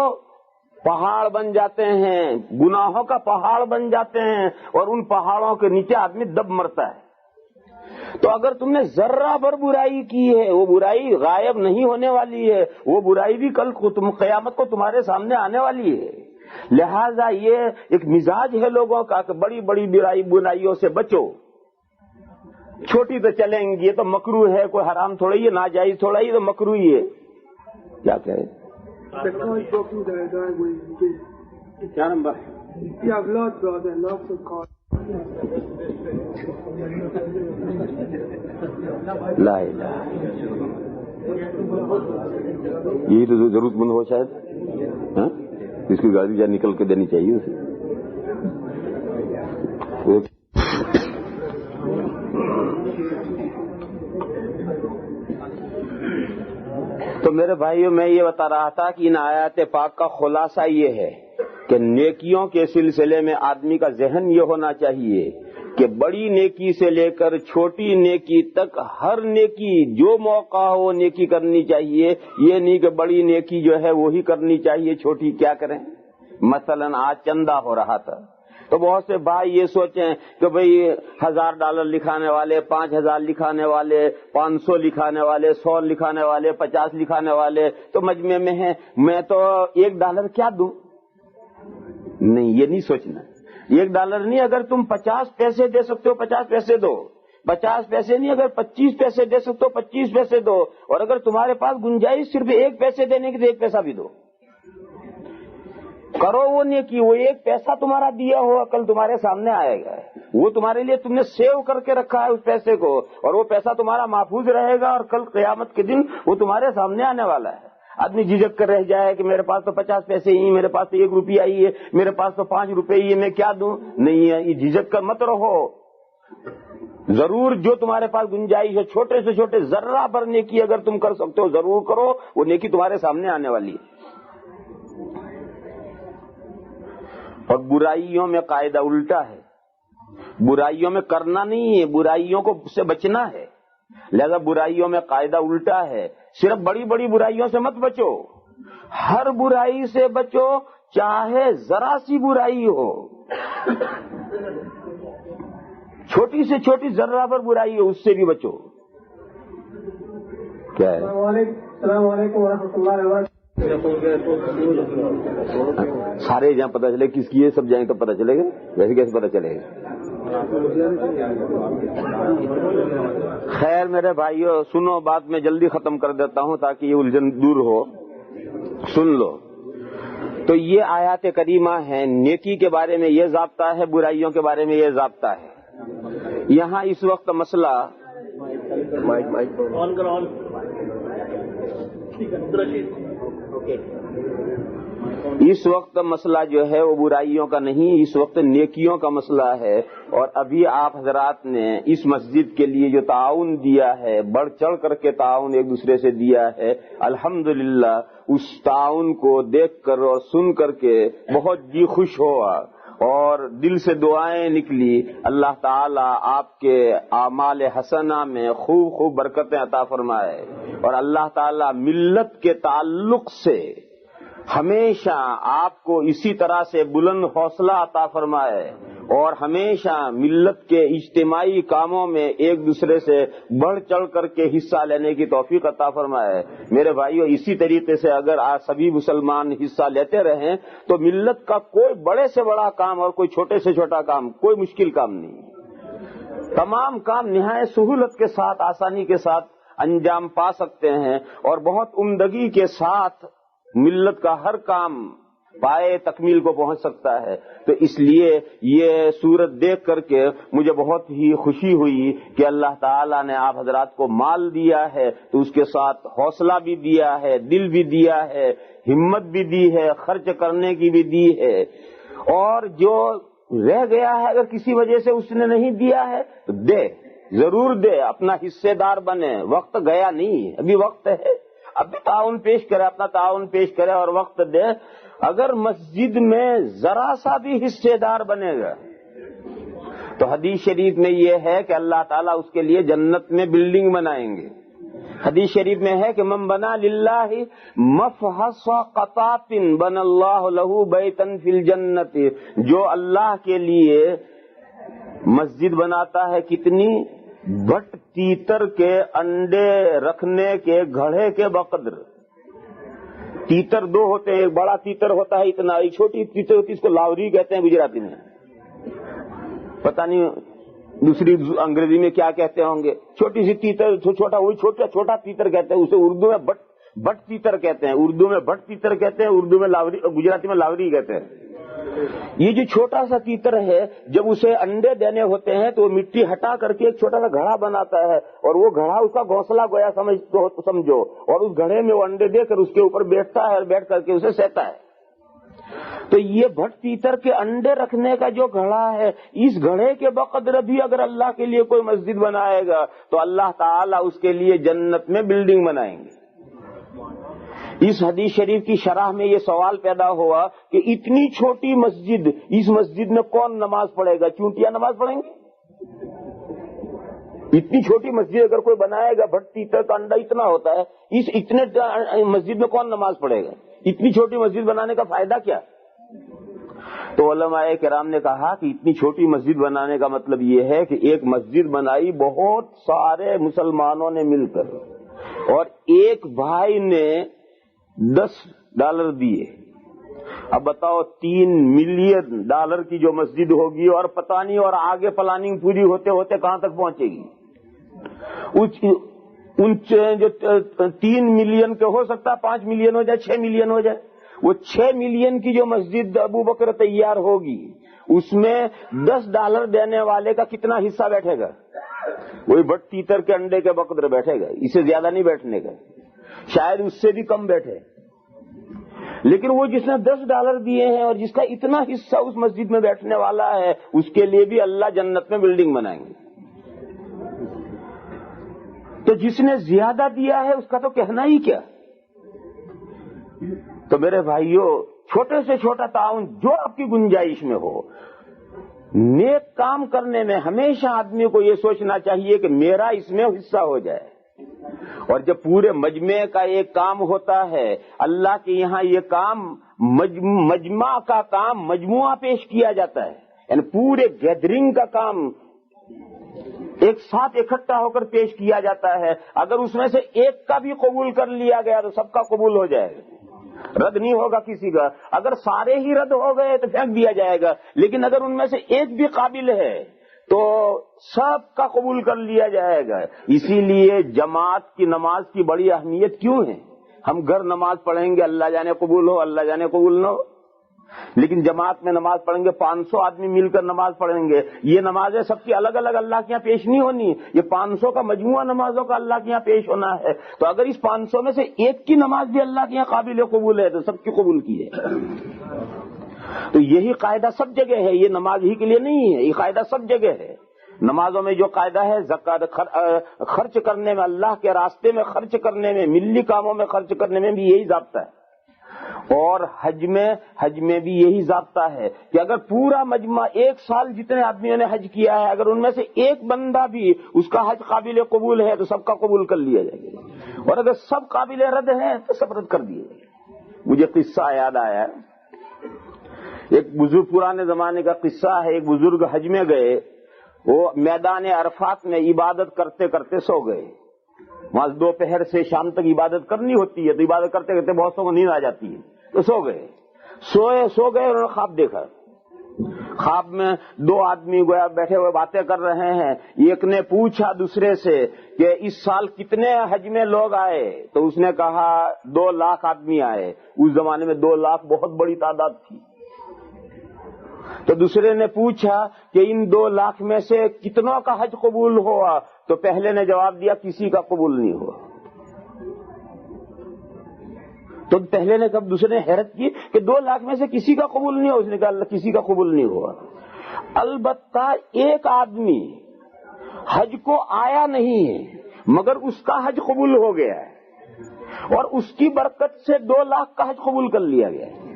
Speaker 1: پہاڑ بن جاتے ہیں، گناہوں کا پہاڑ بن جاتے ہیں، اور ان پہاڑوں کے نیچے آدمی دب مرتا ہے. تو اگر تم نے ذرہ بھر برائی کی ہے وہ برائی غائب نہیں ہونے والی ہے، وہ برائی بھی کل قیامت کو تمہارے سامنے آنے والی ہے. لہذا یہ ایک مزاج ہے لوگوں کا کہ بڑی بڑی برائیوں سے بچو. چھوٹی تو چلیں گی، یہ تو مکروہ ہے، کوئی حرام تھوڑا ہی ہے، ناجائز تھوڑا ہی، تو مکروہ ہی ہے. کیا کہے؟
Speaker 2: کیا نمبر؟
Speaker 1: لا الہ، یہی تو ضرورت مند ہو شاید. ہاں، اس کی گاڑی جا نکل کے دینی چاہیے اسے. تو میرے بھائیوں، میں یہ بتا رہا تھا کہ ان آیات پاک کا خلاصہ یہ ہے کہ نیکیوں کے سلسلے میں آدمی کا ذہن یہ ہونا چاہیے کہ بڑی نیکی سے لے کر چھوٹی نیکی تک ہر نیکی جو موقع ہو نیکی کرنی چاہیے. یہ نہیں کہ بڑی نیکی جو ہے وہی کرنی چاہیے، چھوٹی کیا کریں. مثلا آج چندہ ہو رہا تھا تو بہت سے بھائی یہ سوچیں کہ بھئی $1000 لکھانے والے، 5000 لکھانے والے، 500 لکھانے والے، 100 لکھانے والے، 50 لکھانے والے تو مجمع میں ہیں، میں تو $1 کیا دوں. نہیں، یہ نہیں سوچنا. $1 نہیں، اگر تم 50 پیسے دے سکتے ہو 50 پیسے دو. 50 پیسے نہیں، اگر 25 پیسے دے سکتے ہو 25 پیسے دو. اور اگر تمہارے پاس گنجائش صرف 1 پیسے دینے کی تو 1 پیسہ بھی دو. کرو وہ نیکی. وہ 1 پیسہ تمہارا دیا ہوا کل تمہارے سامنے آئے گا، وہ تمہارے لیے تم نے سیو کر کے رکھا ہے اس پیسے کو، اور وہ پیسہ تمہارا محفوظ رہے گا اور کل قیامت کے دن وہ تمہارے سامنے آنے والا ہے. آدمی جھجک کر رہ جائے کہ میرے پاس تو 50 پیسے ہی، میرے پاس تو $1 ہی ہے، میرے پاس تو $5 ہی ہے، میں کیا دوں. نہیں ہے، یہ جھجک کر مت رہو. ضرور جو تمہارے پاس گنجائش ہے، چھوٹے سے چھوٹے ذرہ پر نیکی اگر تم کر سکتے ہو ضرور کرو، وہ نیکی تمہارے سامنے آنے والی ہے. اور برائیوں میں قاعدہ الٹا ہے. برائیوں میں کرنا نہیں ہے، برائیوں کو سے بچنا ہے. لہذا برائیوں میں قاعدہ الٹا ہے. صرف بڑی بڑی برائیوں سے مت بچو، ہر برائی سے بچو، چاہے ذرا سی برائی ہو. چھوٹی سے چھوٹی ذرہ پر برائی ہو اس سے بھی بچو. کیا ہے؟
Speaker 2: السلام علیکم ورحمۃ اللہ وبرکاتہ.
Speaker 1: سارے جہاں پتہ چلے کس کی ہے، سب جائیں تو پتہ چلے گا، ویسے کیسے پتہ چلے گا. خیر میرے بھائیو، سنو، بات میں جلدی ختم کر دیتا ہوں تاکہ یہ الجھن دور ہو. سن لو. تو یہ آیات کریمہ ہیں، نیکی کے بارے میں یہ ضابطہ ہے، برائیوں کے بارے میں یہ ضابطہ ہے. یہاں اس وقت مسئلہ اس وقت مسئلہ جو ہے وہ برائیوں کا نہیں، اس وقت نیکیوں کا مسئلہ ہے. اور ابھی آپ حضرات نے اس مسجد کے لیے جو تعاون دیا ہے، بڑھ چڑھ کر کے تعاون ایک دوسرے سے دیا ہے، الحمدللہ اس تعاون کو دیکھ کر اور سن کر کے بہت جی خوش ہوا اور دل سے دعائیں نکلی. اللہ تعالیٰ آپ کے اعمال حسنہ میں خوب خوب برکتیں عطا فرمائے، اور اللہ تعالیٰ ملت کے تعلق سے ہمیشہ آپ کو اسی طرح سے بلند حوصلہ عطا فرمائے، اور ہمیشہ ملت کے اجتماعی کاموں میں ایک دوسرے سے بڑھ چڑھ کر کے حصہ لینے کی توفیق عطا فرمائے. میرے بھائیو، اسی طریقے سے اگر آج سبھی مسلمان حصہ لیتے رہیں تو ملت کا کوئی بڑے سے بڑا کام اور کوئی چھوٹے سے چھوٹا کام، کوئی مشکل کام نہیں. تمام کام نہایت سہولت کے ساتھ، آسانی کے ساتھ انجام پا سکتے ہیں، اور بہت عمدگی کے ساتھ ملت کا ہر کام پائے تکمیل کو پہنچ سکتا ہے. تو اس لیے یہ صورت دیکھ کر کے مجھے بہت ہی خوشی ہوئی کہ اللہ تعالیٰ نے آپ حضرات کو مال دیا ہے تو اس کے ساتھ حوصلہ بھی دیا ہے، دل بھی دیا ہے، ہمت بھی دی ہے، خرچ کرنے کی بھی دی ہے. اور جو رہ گیا ہے اگر کسی وجہ سے اس نے نہیں دیا ہے تو دے، ضرور دے، اپنا حصے دار بنے. وقت گیا نہیں، ابھی وقت ہے، ابھی تعاون پیش کرے، اپنا تعاون پیش کرے اور وقت دے. اگر مسجد میں ذرا سا بھی حصے دار بنے گا تو حدیث شریف میں یہ ہے کہ اللہ تعالیٰ اس کے لیے جنت میں بلڈنگ بنائیں گے. حدیث شریف میں ہے کہ من بنا للہ مفحص قطات بن اللہ لہ بیتن فی الجنت. جو اللہ کے لیے مسجد بناتا ہے، کتنی بٹ تیتر کے انڈے رکھنے کے گھڑے کے بقدر. تیتر دو ہوتے ہیں، ایک بڑا تیتر ہوتا ہے اتنا، ایک چھوٹی تیتر ہوتی ہے، اس کو لاوری کہتے ہیں گجراتی میں. پتہ نہیں دوسری انگریزی میں کیا کہتے ہوں گے، چھوٹی سی تیتر، چھوٹا وہی چھوٹا تیتر کہتے ہیں، اسے اردو میں بٹ تیتر کہتے ہیں، اردو میں بٹ تیتر کہتے ہیں، اردو میں لاوری، گجراتی میں لاوری کہتے ہیں۔ یہ جو چھوٹا سا تیتر ہے، جب اسے انڈے دینے ہوتے ہیں تو وہ مٹی ہٹا کر کے ایک چھوٹا سا گھڑا بناتا ہے، اور وہ گھڑا اس کا گھونسلہ گویا سمجھو، اور اس گھڑے میں وہ انڈے دے کر اس کے اوپر بیٹھتا ہے اور بیٹھ کر کے اسے سہتا ہے۔ تو یہ بھٹ تیتر کے انڈے رکھنے کا جو گھڑا ہے، اس گھڑے کے بقدر بھی اگر اللہ کے لیے کوئی مسجد بنائے گا تو اللہ تعالیٰ اس کے لیے جنت میں بلڈنگ بنائیں گے۔ اس حدیث شریف کی شرح میں یہ سوال پیدا ہوا کہ اتنی چھوٹی مسجد، اس مسجد میں کون نماز پڑھے گا؟ چونٹیاں نماز پڑھیں گی؟ اتنی چھوٹی مسجد اگر کوئی بنائے گا، بھٹ تیتر کا انڈا اتنا ہوتا ہے، اس اتنے مسجد میں کون نماز پڑھے گا؟ اتنی چھوٹی مسجد بنانے کا فائدہ کیا؟ تو علماء کرام نے کہا کہ اتنی چھوٹی مسجد بنانے کا مطلب یہ ہے کہ ایک مسجد بنائی بہت سارے مسلمانوں نے مل کر، اور ایک بھائی نے $10 دیے۔ اب بتاؤ 3 ملین ڈالر کی جو مسجد ہوگی، اور پتہ نہیں اور آگے پلاننگ پوری ہوتے ہوتے کہاں تک پہنچے گی۔ ان جو 3 ملین کے ہو سکتا ہے 5 ملین ہو جائے، 6 ملین ہو جائے، وہ 6 ملین کی جو مسجد ابو بکر تیار ہوگی، اس میں $10 دینے والے کا کتنا حصہ بیٹھے گا؟ وہی بٹ تیتر کے انڈے کے بقدر بیٹھے گا، اسے زیادہ نہیں بیٹھنے کا، شاید اس سے بھی کم بیٹھے۔ لیکن وہ جس نے $10 دیے ہیں اور جس کا اتنا حصہ اس مسجد میں بیٹھنے والا ہے، اس کے لیے بھی اللہ جنت میں بلڈنگ بنائیں گے۔ تو جس نے زیادہ دیا ہے اس کا تو کہنا ہی کیا۔ تو میرے بھائیوں، چھوٹے سے چھوٹا تعاون جو آپ کی گنجائش میں ہو، نیک کام کرنے میں ہمیشہ آدمی کو یہ سوچنا چاہیے کہ میرا اس میں حصہ ہو جائے۔ اور جب پورے مجمع کا ایک کام ہوتا ہے، اللہ کے یہاں یہ کام مجمع کا کام مجموعہ پیش کیا جاتا ہے، یعنی پورے گیدرنگ کا کام ایک ساتھ اکٹھا ہو کر پیش کیا جاتا ہے۔ اگر اس میں سے ایک کا بھی قبول کر لیا گیا تو سب کا قبول ہو جائے گا، رد نہیں ہوگا کسی کا۔ اگر سارے ہی رد ہو گئے تو پھینک دیا جائے گا، لیکن اگر ان میں سے ایک بھی قابل ہے تو سب کا قبول کر لیا جائے گا۔ اسی لیے جماعت کی نماز کی بڑی اہمیت کیوں ہے؟ ہم گھر نماز پڑھیں گے، اللہ جانے قبول ہو، اللہ جانے قبول نہ ہو، لیکن جماعت میں نماز پڑھیں گے، 500 آدمی مل کر نماز پڑھیں گے، یہ نمازیں سب کی الگ الگ اللہ کے یہاں پیش نہیں ہونی، یہ 500 کا مجموعہ نمازوں کا اللہ کے یہاں پیش ہونا ہے۔ تو اگر اس 500 میں سے ایک کی نماز بھی اللہ کے یہاں قابل قبول ہے تو سب کی قبول کی ہے۔ تو یہی قاعدہ سب جگہ ہے، یہ نماز ہی کے لیے نہیں ہے، یہ قاعدہ سب جگہ ہے۔ نمازوں میں جو قاعدہ ہے، زکات خرچ کرنے میں، اللہ کے راستے میں خرچ کرنے میں، ملی کاموں میں خرچ کرنے میں بھی یہی ضابطہ ہے، اور حج میں بھی یہی ضابطہ ہے کہ اگر پورا مجمع ایک سال جتنے آدمیوں نے حج کیا ہے، اگر ان میں سے ایک بندہ بھی اس کا حج قابل قبول ہے تو سب کا قبول کر لیا جائے گا، اور اگر سب قابل رد ہیں تو سب رد کر دیے جائے گا۔ مجھے قصہ یاد آیا، ایک بزرگ، پرانے زمانے کا قصہ ہے، ایک بزرگ حج میں گئے، وہ میدان عرفات میں عبادت کرتے کرتے سو گئے۔ وہاں دوپہر سے شام تک عبادت کرنی ہوتی ہے، تو عبادت کرتے کرتے بہت سو کو نیند آ جاتی ہے، تو سو گئے اور انہوں نے خواب دیکھا۔ خواب میں 2 آدمی گویا بیٹھے ہوئے باتیں کر رہے ہیں۔ ایک نے پوچھا دوسرے سے کہ اس سال کتنے حج میں لوگ آئے؟ تو اس نے کہا 2 لاکھ آدمی آئے۔ اس زمانے میں 2 لاکھ بہت بڑی تعداد تھی۔ تو دوسرے نے پوچھا کہ ان 2 لاکھ میں سے کتنوں کا حج قبول ہوا؟ تو پہلے نے جواب دیا کسی کا قبول نہیں ہوا۔ تو پہلے نے کب، دوسرے نے حیرت کی کہ 2 لاکھ میں سے کسی کا قبول نہیں ہوا؟ اس نے کہا اللہ کسی کا قبول نہیں ہوا، البتہ ایک آدمی حج کو آیا نہیں ہے مگر اس کا حج قبول ہو گیا ہے، اور اس کی برکت سے 2 لاکھ کا حج قبول کر لیا گیا ہے۔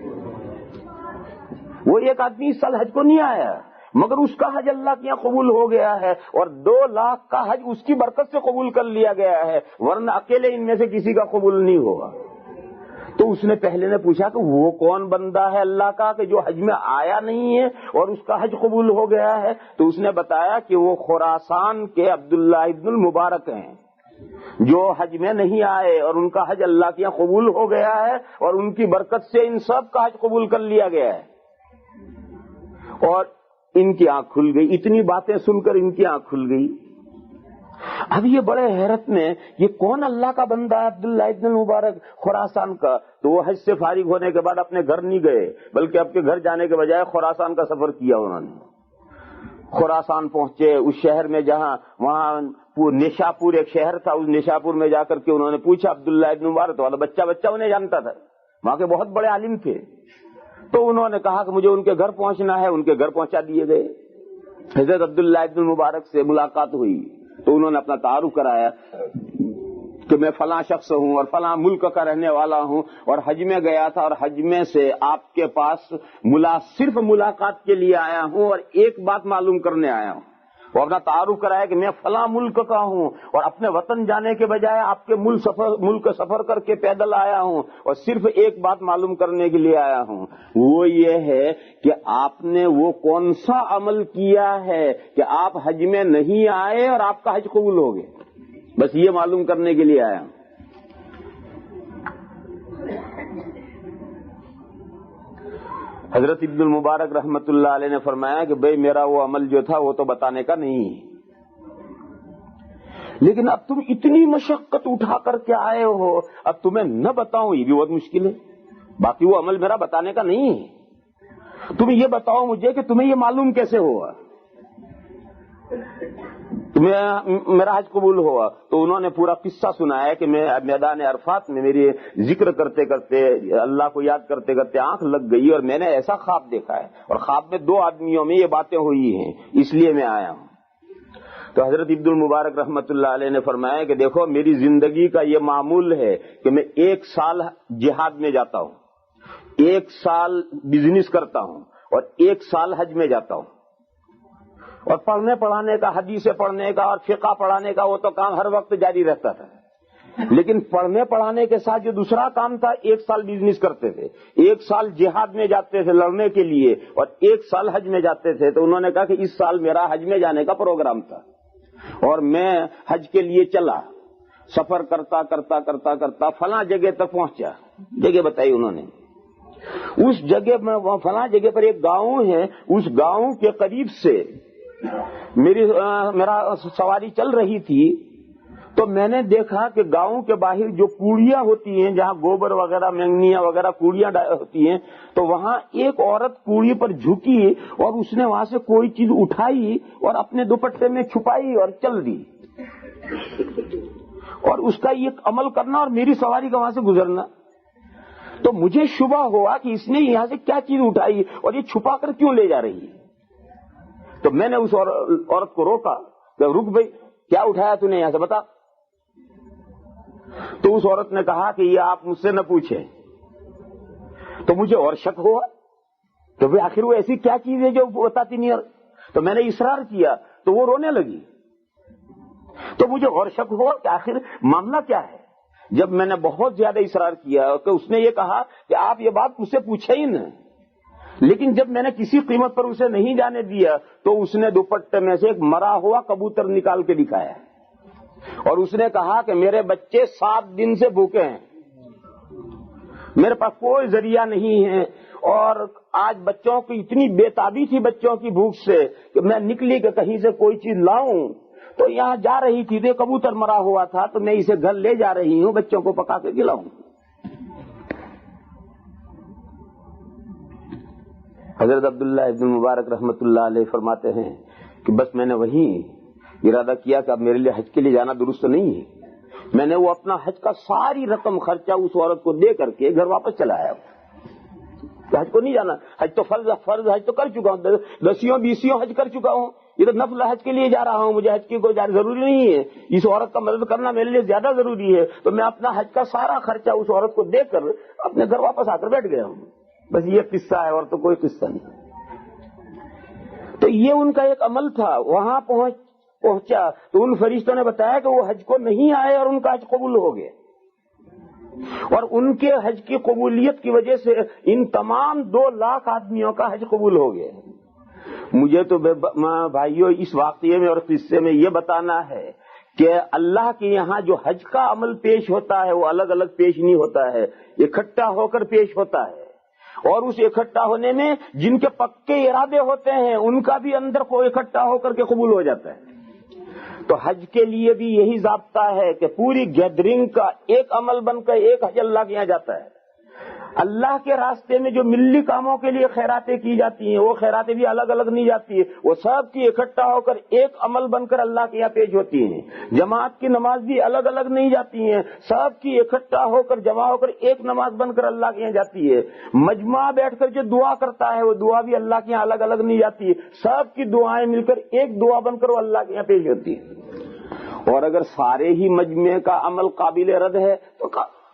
Speaker 1: وہ ایک آدمی اس سال حج کو نہیں آیا مگر اس کا حج اللہ کے یہاں قبول ہو گیا ہے، اور 2 لاکھ کا حج اس کی برکت سے قبول کر لیا گیا ہے، ورنہ اکیلے ان میں سے کسی کا قبول نہیں ہوگا۔ تو اس نے پہلے نے پوچھا کہ وہ کون بندہ ہے اللہ کا کہ جو حج میں آیا نہیں ہے اور اس کا حج قبول ہو گیا ہے؟ تو اس نے بتایا کہ وہ خراسان کے عبداللہ ابن المبارک ہیں، جو حج میں نہیں آئے اور ان کا حج اللہ کے یہاں قبول ہو گیا ہے، اور ان کی برکت سے ان سب کا حج قبول کر لیا گیا ہے۔ اور ان کی آنکھ کھل گئی، اتنی باتیں سن کر ان کی آنکھ کھل گئی۔ اب یہ بڑے حیرت میں، یہ کون اللہ کا بندہ ہے عبداللہ ابن مبارک خراسان کا؟ تو وہ حج سے فارغ ہونے کے بعد اپنے گھر نہیں گئے، بلکہ اپنے گھر جانے کے بجائے خراسان کا سفر کیا انہوں نے۔ خراسان پہنچے، اس شہر میں جہاں وہاں نیشاپور ایک شہر تھا، اس نیشاپور میں جا کر کے انہوں نے پوچھا عبداللہ ابن مبارک والا بچہ انہیں جانتا تھا، وہاں کے بہت بڑے عالم تھے، تو انہوں نے کہا کہ مجھے ان کے گھر پہنچنا ہے، ان کے گھر پہنچا دیے گئے۔ حضرت عبداللہ ابن مبارک سے ملاقات ہوئی تو انہوں نے اپنا تعارف کرایا کہ میں فلاں شخص ہوں اور فلاں ملک کا رہنے والا ہوں، اور حج میں گیا تھا اور حج میں سے آپ کے پاس صرف ملاقات کے لیے آیا ہوں اور ایک بات معلوم کرنے آیا ہوں۔ وہ اپنا تعارف کرایا کہ میں فلاں ملک کا ہوں اور اپنے وطن جانے کے بجائے آپ کے ملک سفر کر کے پیدل آیا ہوں اور صرف ایک بات معلوم کرنے کے لیے آیا ہوں، وہ یہ ہے کہ آپ نے وہ کون سا عمل کیا ہے کہ آپ حج میں نہیں آئے اور آپ کا حج قبول ہو گیا، بس یہ معلوم کرنے کے لیے آیا ہوں۔ حضرت ابن المبارک رحمت اللہ علیہ نے فرمایا کہ بھئی میرا وہ عمل جو تھا وہ تو بتانے کا نہیں ہے، لیکن اب تم اتنی مشقت اٹھا کر کے آئے ہو، اب تمہیں نہ بتاؤں یہ بھی بہت مشکل ہے، باقی وہ عمل میرا بتانے کا نہیں ہے، تم یہ بتاؤ مجھے کہ تمہیں یہ معلوم کیسے ہوا تمہیں میرا حج قبول ہوا؟ تو انہوں نے پورا قصہ سنایا کہ میں میدان عرفات میں میری ذکر کرتے کرتے، اللہ کو یاد کرتے کرتے آنکھ لگ گئی اور میں نے ایسا خواب دیکھا ہے، اور خواب میں 2 آدمیوں میں یہ باتیں ہوئی ہیں، اس لیے میں آیا ہوں۔ تو حضرت عبد المبارک رحمت اللہ علیہ نے فرمایا کہ دیکھو میری زندگی کا یہ معمول ہے کہ میں 1 سال جہاد میں جاتا ہوں، 1 سال بزنس کرتا ہوں اور 1 سال حج میں جاتا ہوں، اور پڑھنے پڑھانے کا، حدیث پڑھنے کا اور فقہ پڑھانے کا وہ تو کام ہر وقت جاری رہتا تھا، لیکن پڑھنے پڑھانے کے ساتھ جو دوسرا کام تھا، 1 سال بزنس کرتے تھے، 1 سال جہاد میں جاتے تھے لڑنے کے لیے اور 1 سال حج میں جاتے تھے۔ تو انہوں نے کہا کہ اس سال میرا حج میں جانے کا پروگرام تھا اور میں حج کے لیے چلا، سفر کرتا کرتا کرتا کرتا فلاں جگہ تک پہنچا، جگہ بتائی انہوں نے، اس جگہ میں فلاں جگہ پر ایک گاؤں ہے، اس گاؤں کے قریب سے میرا سواری چل رہی تھی، تو میں نے دیکھا کہ گاؤں کے باہر جو کوڑیاں ہوتی ہیں، جہاں گوبر وغیرہ مینگنیاں وغیرہ کوڑیاں ہوتی ہیں، تو وہاں ایک عورت کوڑی پر جھکی اور اس نے وہاں سے کوئی چیز اٹھائی اور اپنے دوپٹے میں چھپائی اور چل دی، اور اس کا یہ عمل کرنا اور میری سواری کا وہاں سے گزرنا۔ تو مجھے شبہ ہوا کہ اس نے یہاں سے کیا چیز اٹھائی اور یہ چھپا کر کیوں لے جا رہی ہے۔ تو میں نے اس عورت کو روکا کہ رک بھائی، کیا اٹھایا تو نے یہاں سے بتا۔ تو اس عورت نے کہا کہ یہ آپ مجھ سے نہ پوچھیں۔ تو مجھے اور شک ہوا تو بھائی آخر وہ ایسی کیا چیز ہے جو بتاتی نہیں، تو میں نے اصرار کیا تو وہ رونے لگی، تو مجھے اور شک ہوا کہ آخر معاملہ کیا ہے۔ جب میں نے بہت زیادہ اصرار کیا تو اس نے یہ کہا کہ آپ یہ بات مجھ سے پوچھے ہی نہ، لیکن جب میں نے کسی قیمت پر اسے نہیں جانے دیا تو اس نے دوپٹے میں سے ایک مرا ہوا کبوتر نکال کے دکھایا اور اس نے کہا کہ میرے بچے 7 دن سے بھوکے ہیں، میرے پاس کوئی ذریعہ نہیں ہے، اور آج بچوں کی اتنی بے تابی تھی بچوں کی بھوک سے کہ میں نکلی کہ کہیں سے کوئی چیز لاؤں، تو یہاں جا رہی تھی تو کبوتر مرا ہوا تھا تو میں اسے گھر لے جا رہی ہوں، بچوں کو پکا کے کھلاؤں۔ حضرت عبداللہ ابن مبارک رحمت اللہ علیہ فرماتے ہیں کہ بس میں نے وہیں ارادہ کیا کہ اب میرے لیے حج کے لیے جانا درست نہیں ہے، میں نے وہ اپنا حج کا ساری رقم خرچہ اس عورت کو دے کر کے گھر واپس چلا آیا۔ حج کو نہیں جانا، حج تو فرض حج تو کر چکا ہوں، 10 حج کر چکا ہوں، یہ تو نفل حج کے لیے جا رہا ہوں، مجھے حج کی کوئی ضروری نہیں ہے، اس عورت کا مدد کرنا میرے لیے زیادہ ضروری ہے، تو میں اپنا حج کا سارا خرچہ اس عورت کو دے کر اپنے گھر واپس آ کر بیٹھ گیا ہوں۔ بس یہ قصہ ہے اور تو کوئی قصہ نہیں۔ تو یہ ان کا ایک عمل تھا، وہاں پہنچا تو ان فرشتوں نے بتایا کہ وہ حج کو نہیں آئے اور ان کا حج قبول ہو گیا، اور ان کے حج کی قبولیت کی وجہ سے ان تمام 2 لاکھ آدمیوں کا حج قبول ہو گیا۔ مجھے تو بھائیوں اس واقعے میں اور قصے میں یہ بتانا ہے کہ اللہ کے یہاں جو حج کا عمل پیش ہوتا ہے وہ الگ الگ پیش نہیں ہوتا ہے، اکٹھا ہو کر پیش ہوتا ہے۔ اور اس اکٹھا ہونے میں جن کے پکے ارادے ہوتے ہیں ان کا بھی اندر کو اکٹھا ہو کر کے قبول ہو جاتا ہے. تو حج کے لیے بھی یہی ضابطہ ہے کہ پوری گیدرنگ کا ایک عمل بن کر ایک حج اللہ کے یہاں جاتا ہے. اللہ کے راستے میں جو ملی کاموں کے لیے خیراتیں کی جاتی ہیں وہ خیراتیں بھی الگ الگ نہیں جاتی ہیں, وہ سب کی اکٹھا ہو کر ایک عمل بن کر اللہ کے یہاں پیش ہوتی ہیں. جماعت کی نماز بھی الگ الگ نہیں جاتی ہیں, سب کی اکٹھا ہو کر جمع ہو کر ایک نماز بن کر اللہ کے یہاں جاتی ہے. مجمع بیٹھ کر جو دعا کرتا ہے وہ دعا بھی اللہ کے یہاں الگ الگ نہیں جاتی ہے, سب کی دعائیں مل کر ایک دعا بن کر وہ اللہ کے یہاں پیش ہوتی ہے. اور اگر سارے ہی مجمع کا عمل قابل رد ہے تو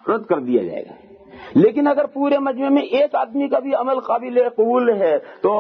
Speaker 1: رد کر دیا جائے گا, لیکن اگر پورے مجمع میں ایک آدمی کا بھی عمل قابل قبول ہے تو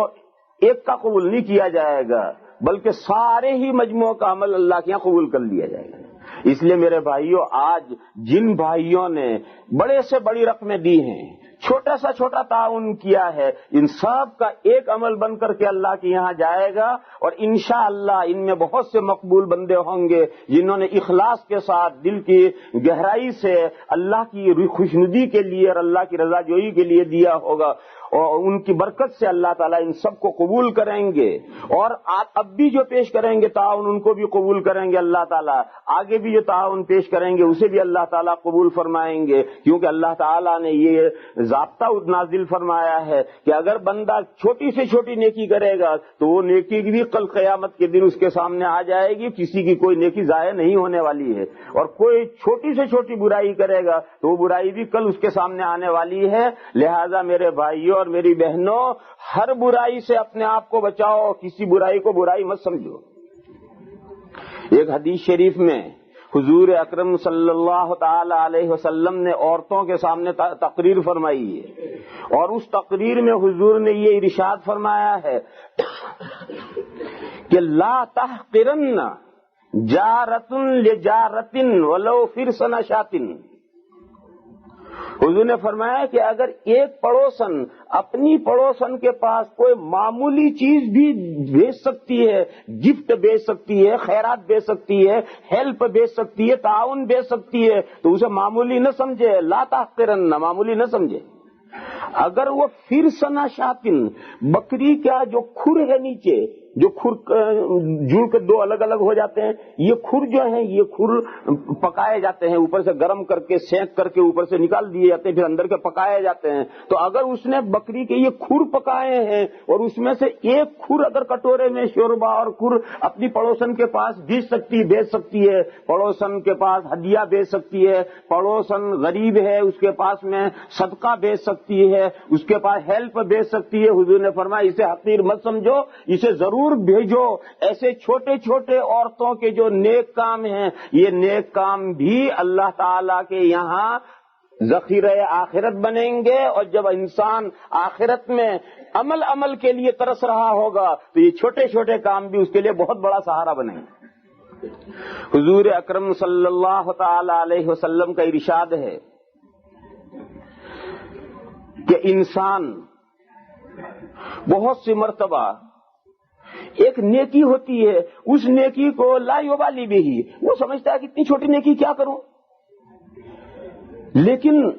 Speaker 1: ایک کا قبول نہیں کیا جائے گا, بلکہ سارے ہی مجموعوں کا عمل اللہ کے یہاں قبول کر لیا جائے گا. اس لیے میرے بھائیوں, آج جن بھائیوں نے بڑے سے بڑی رقمیں دی ہیں, چھوٹا سا چھوٹا تعاون کیا ہے, ان سب کا ایک عمل بن کر کے اللہ کے یہاں جائے گا, اور انشاءاللہ ان میں بہت سے مقبول بندے ہوں گے جنہوں نے اخلاص کے ساتھ دل کی گہرائی سے اللہ کی خوشنودی کے لیے اور اللہ کی رضا جوئی کے لیے دیا ہوگا, اور ان کی برکت سے اللہ تعالیٰ ان سب کو قبول کریں گے. اور اب بھی جو پیش کریں گے تعاون ان کو بھی قبول کریں گے اللہ تعالیٰ, آگے بھی جو تعاون پیش کریں گے اسے بھی اللہ تعالیٰ قبول فرمائیں گے, کیونکہ اللہ تعالیٰ نے یہ ضابطہ نازل فرمایا ہے کہ اگر بندہ چھوٹی سے چھوٹی نیکی کرے گا تو وہ نیکی بھی کل قیامت کے دن اس کے سامنے آ جائے گی, کسی کی کوئی نیکی ضائع نہیں ہونے والی ہے. اور کوئی چھوٹی سے چھوٹی برائی کرے گا تو وہ برائی بھی کل اس کے سامنے آنے والی ہے. لہذا میرے بھائیوں اور میری بہنوں, ہر برائی سے اپنے آپ کو بچاؤ, کسی برائی کو برائی مت سمجھو. ایک حدیث شریف میں حضور اکرم صلی اللہ تعالی علیہ وسلم نے عورتوں کے سامنے تقریر فرمائی ہے, اور اس تقریر میں حضور نے یہ ارشاد فرمایا ہے کہ لا تحقرن جارۃ لجارۃ ولو فرسن شاۃ. حضور نے فرمایا کہ اگر ایک پڑوسن اپنی پڑوسن کے پاس کوئی معمولی چیز بھی بھیج سکتی ہے, گفٹ بھیج سکتی ہے, خیرات بھیج سکتی ہے, ہیلپ بھیج سکتی ہے, تعاون بھیج سکتی ہے, تو اسے معمولی نہ سمجھے, لا تحقرن, معمولی نہ سمجھے. اگر وہ فرسنا شاطن, بکری کا جو کھر ہے نیچے, جو کھر جڑ کر دو الگ الگ ہو جاتے ہیں, یہ کھر جو ہیں یہ کھر پکائے جاتے ہیں, اوپر سے گرم کر کے سینک کر کے اوپر سے نکال دیے جاتے ہیں, پھر اندر کے پکائے جاتے ہیں. تو اگر اس نے بکری کے یہ کھر پکائے ہیں اور اس میں سے ایک کھر اگر کٹورے میں شوربا اور کھر اپنی پڑوسن کے پاس بھیج سکتی ہے, پڑوسن کے پاس ہدیہ بھیج سکتی ہے, پڑوسن غریب ہے اس کے پاس میں صدقہ بھیج سکتی ہے, اس کے پاس ہیلپ بھیج سکتی ہے, حضور نے فرمایا اسے حقیر مت سمجھو, اسے ضرور بھیجو. ایسے چھوٹے چھوٹے عورتوں کے جو نیک کام ہیں, یہ نیک کام بھی اللہ تعالی کے یہاں ذخیرہ آخرت بنیں گے, اور جب انسان آخرت میں عمل کے لیے ترس رہا ہوگا تو یہ چھوٹے چھوٹے کام بھی اس کے لیے بہت بڑا سہارا بنیں گے. حضور اکرم صلی اللہ تعالی علیہ وسلم کا ارشاد ہے کہ انسان بہت سی مرتبہ ایک نیکی ہوتی ہے, اس نیکی کو لا یبالی بھی, وہ سمجھتا ہے کہ اتنی چھوٹی نیکی کیا کروں, لیکن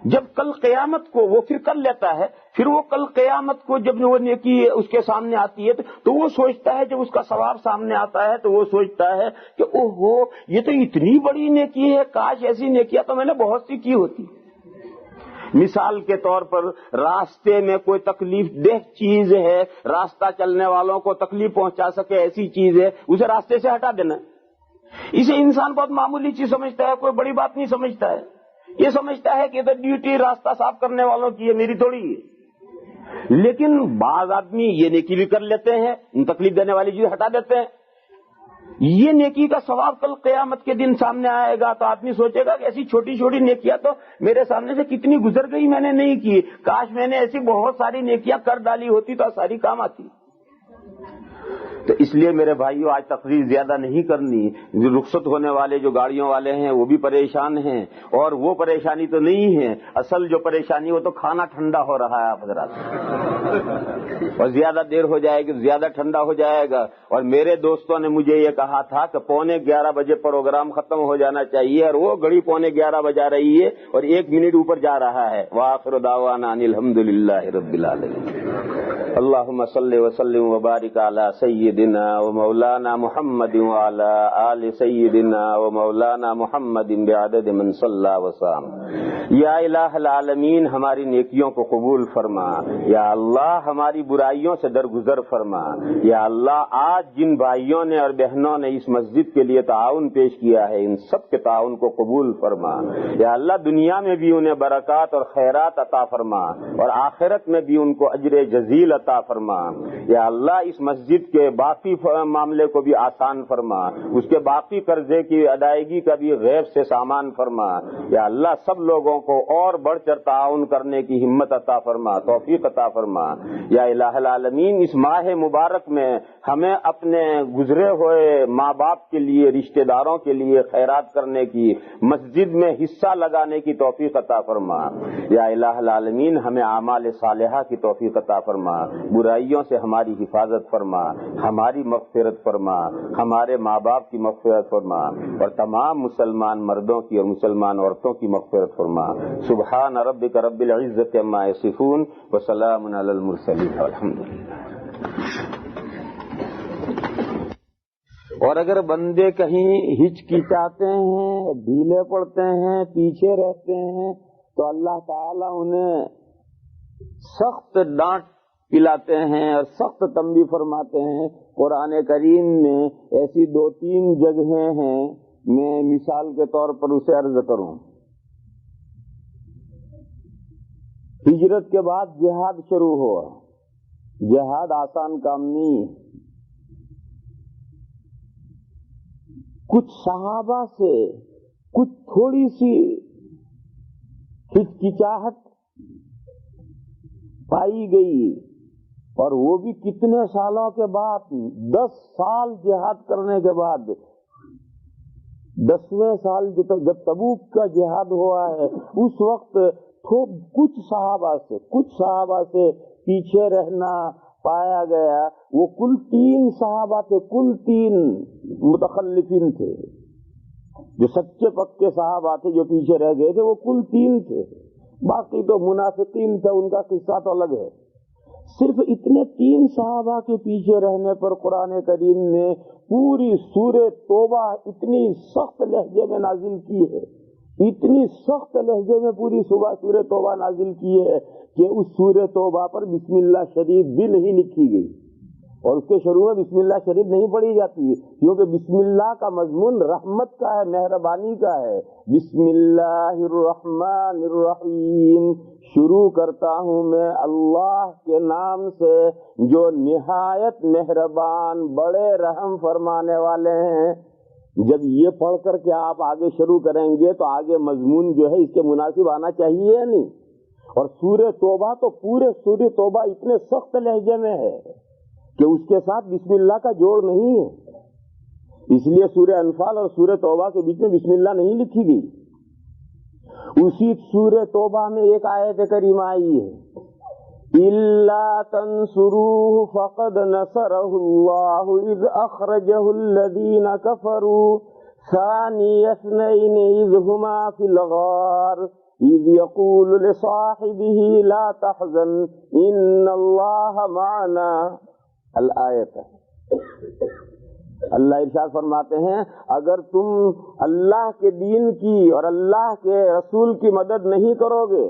Speaker 1: جب کل قیامت کو وہ پھر کر لیتا ہے, پھر وہ کل قیامت کو جب وہ نیکی اس کے سامنے آتی ہے تو وہ سوچتا ہے, جب اس کا ثواب سامنے آتا ہے تو وہ سوچتا ہے کہ اوہو یہ تو اتنی بڑی نیکی ہے, کاش ایسی نیکیاں تو میں نے بہت سی کی ہوتی. مثال کے طور پر راستے میں کوئی تکلیف دہ چیز ہے, راستہ چلنے والوں کو تکلیف پہنچا سکے ایسی چیز ہے, اسے راستے سے ہٹا دینا. اسے انسان بہت معمولی چیز سمجھتا ہے, کوئی بڑی بات نہیں سمجھتا ہے. یہ سمجھتا ہے کہ ادھر ڈیوٹی راستہ صاف کرنے والوں کی ہے, میری تھوڑی ہے. لیکن بعض آدمی یہ نیکی بھی کر لیتے ہیں, تکلیف دینے والی چیز ہٹا دیتے ہیں. یہ نیکی کا ثواب کل قیامت کے دن سامنے آئے گا تو آدمی سوچے گا کہ ایسی چھوٹی چھوٹی نیکیاں تو میرے سامنے سے کتنی گزر گئی, میں نے نہیں کی, کاش میں نے ایسی بہت ساری نیکیاں کر ڈالی ہوتی تو ساری کام آتی. تو اس لیے میرے بھائیوں آج تقریر زیادہ نہیں کرنی. جو رخصت ہونے والے جو گاڑیوں والے ہیں وہ بھی پریشان ہیں, اور وہ پریشانی تو نہیں ہے, اصل جو پریشانی وہ تو کھانا ٹھنڈا ہو رہا ہے آپ حضرات. اور زیادہ دیر ہو جائے گی زیادہ ٹھنڈا ہو جائے گا. اور میرے دوستوں نے مجھے یہ کہا تھا کہ 11:15 بجے پروگرام ختم ہو جانا چاہیے، اور وہ گھڑی 11:15 بجا رہی ہے اور 1 منٹ اوپر جا رہا ہے. وآخر دعوانا ان الحمدللہ رب العالمین. اللہم صلی وسلم وبارک علی سیدنا و مولانا محمد وعلی آل سیدنا و مولانا محمد بعدد من صلی وسلم. یا الہ العالمین ہماری نیکیوں کو قبول فرما. یا اللہ ہماری برائیوں سے درگزر فرما. یا اللہ آج جن بھائیوں نے اور بہنوں نے اس مسجد کے لیے تعاون پیش کیا ہے ان سب کے تعاون کو قبول فرما. یا اللہ دنیا میں بھی انہیں برکات اور خیرات عطا فرما اور آخرت میں بھی ان کو اجر جزیل عطا فرما. یا اللہ اس مسجد کے باقی معاملے کو بھی آسان فرما، اس کے باقی قرضے کی ادائیگی کا بھی غیب سے سامان فرما. یا اللہ سب لوگوں کو اور بڑھ چڑھ تعاون کرنے کی ہمت عطا فرما، توفیق عطا فرما. یا الہ العالمین اس ماہ مبارک میں ہمیں اپنے گزرے ہوئے ماں باپ کے لیے رشتہ داروں کے لیے خیرات کرنے کی، مسجد میں حصہ لگانے کی توفیق عطا فرما. یا الہ العالمین ہمیں اعمال صالحہ کی توفیق عطا فرما، برائیوں سے ہماری حفاظت فرما، ہماری مغفرت فرما، ہمارے ماں باپ کی مغفرت فرما اور تمام مسلمان مردوں کی اور مسلمان عورتوں کی مغفرت فرما. سبحان ربک رب العزت عما یصفون وسلام علی المرسلین والحمد للہ. اور اگر بندے کہیں ہچکچاتے ہیں، ڈھیلے پڑتے ہیں، پیچھے رہتے ہیں تو اللہ تعالیٰ انہیں سخت ڈانٹ پلاتے ہیں اور سخت تنبیہ فرماتے ہیں. قرآن کریم میں ایسی 2-3 جگہیں ہیں، میں مثال کے طور پر اسے عرض کروں. ہجرت کے بعد جہاد شروع ہوا. جہاد آسان کام نہیں. کچھ صحابہ سے کچھ تھوڑی سی ہچکچاہٹ پائی گئی، اور وہ بھی کتنے سالوں کے بعد، 10 سال جہاد کرنے کے بعد. 10ویں سال جب تبوک کا جہاد ہوا ہے اس وقت کچھ صحابہ سے پیچھے رہنا پایا گیا. وہ کل 3 صحابہ تھے، کل 3 متخلفین تھے. جو سچے پکے صحابہ تھے جو پیچھے رہ گئے تھے وہ کل 3 تھے. باقی تو منافقین تھے، ان کا قصہ تو الگ ہے. صرف اتنے 3 صحابہ کے پیچھے رہنے پر قرآن کریم نے پوری سورہ توبہ اتنی سخت لہجے میں نازل کی ہے، اتنی سخت لہجے میں پوری سورہ توبہ نازل کی ہے کہ اس سورہ توبہ پر بسم اللہ شریف بھی نہیں لکھی گئی، اور اس کے شروع میں بسم اللہ شریف نہیں پڑھی جاتی، کیونکہ بسم اللہ کا مضمون رحمت کا ہے، مہربانی کا ہے. بسم اللہ الرحمن الرحیم، شروع کرتا ہوں میں اللہ کے نام سے جو نہایت مہربان بڑے رحم فرمانے والے ہیں. جب یہ پڑھ کر کے آپ آگے شروع کریں گے تو آگے مضمون جو ہے اس کے مناسب آنا چاہیے یا نہیں. اور سورہ توبہ تو پورے سورہ توبہ اتنے سخت لہجے میں ہے کہ اس کے ساتھ بسم اللہ کا جوڑ نہیں ہے. اس لیے سورہ انفال اور سورہ توبہ کے بیچ میں بسم اللہ نہیں لکھی گئی. اسی سورہ توبہ میں ایک آیت کریمہ آئی ہے، إِلَّا تَنْصُرُوهُ فَقَدْ نَصَرَهُ اللَّهُ إِذْ أَخْرَجَهُ الَّذِينَ كَفَرُوا ثَانِيَ اثْنَيْنِ إِذْ هُمَا فِي الْغَارِ إِذْ يَقُولُ لِصَاحِبِهِ لَا تَحْزَنْ إِنَّ اللَّهَ مَعَنَا. الآیت. اللہ ارشاد فرماتے ہیں اگر تم اللہ کے دین کی اور اللہ کے رسول کی مدد نہیں کرو گے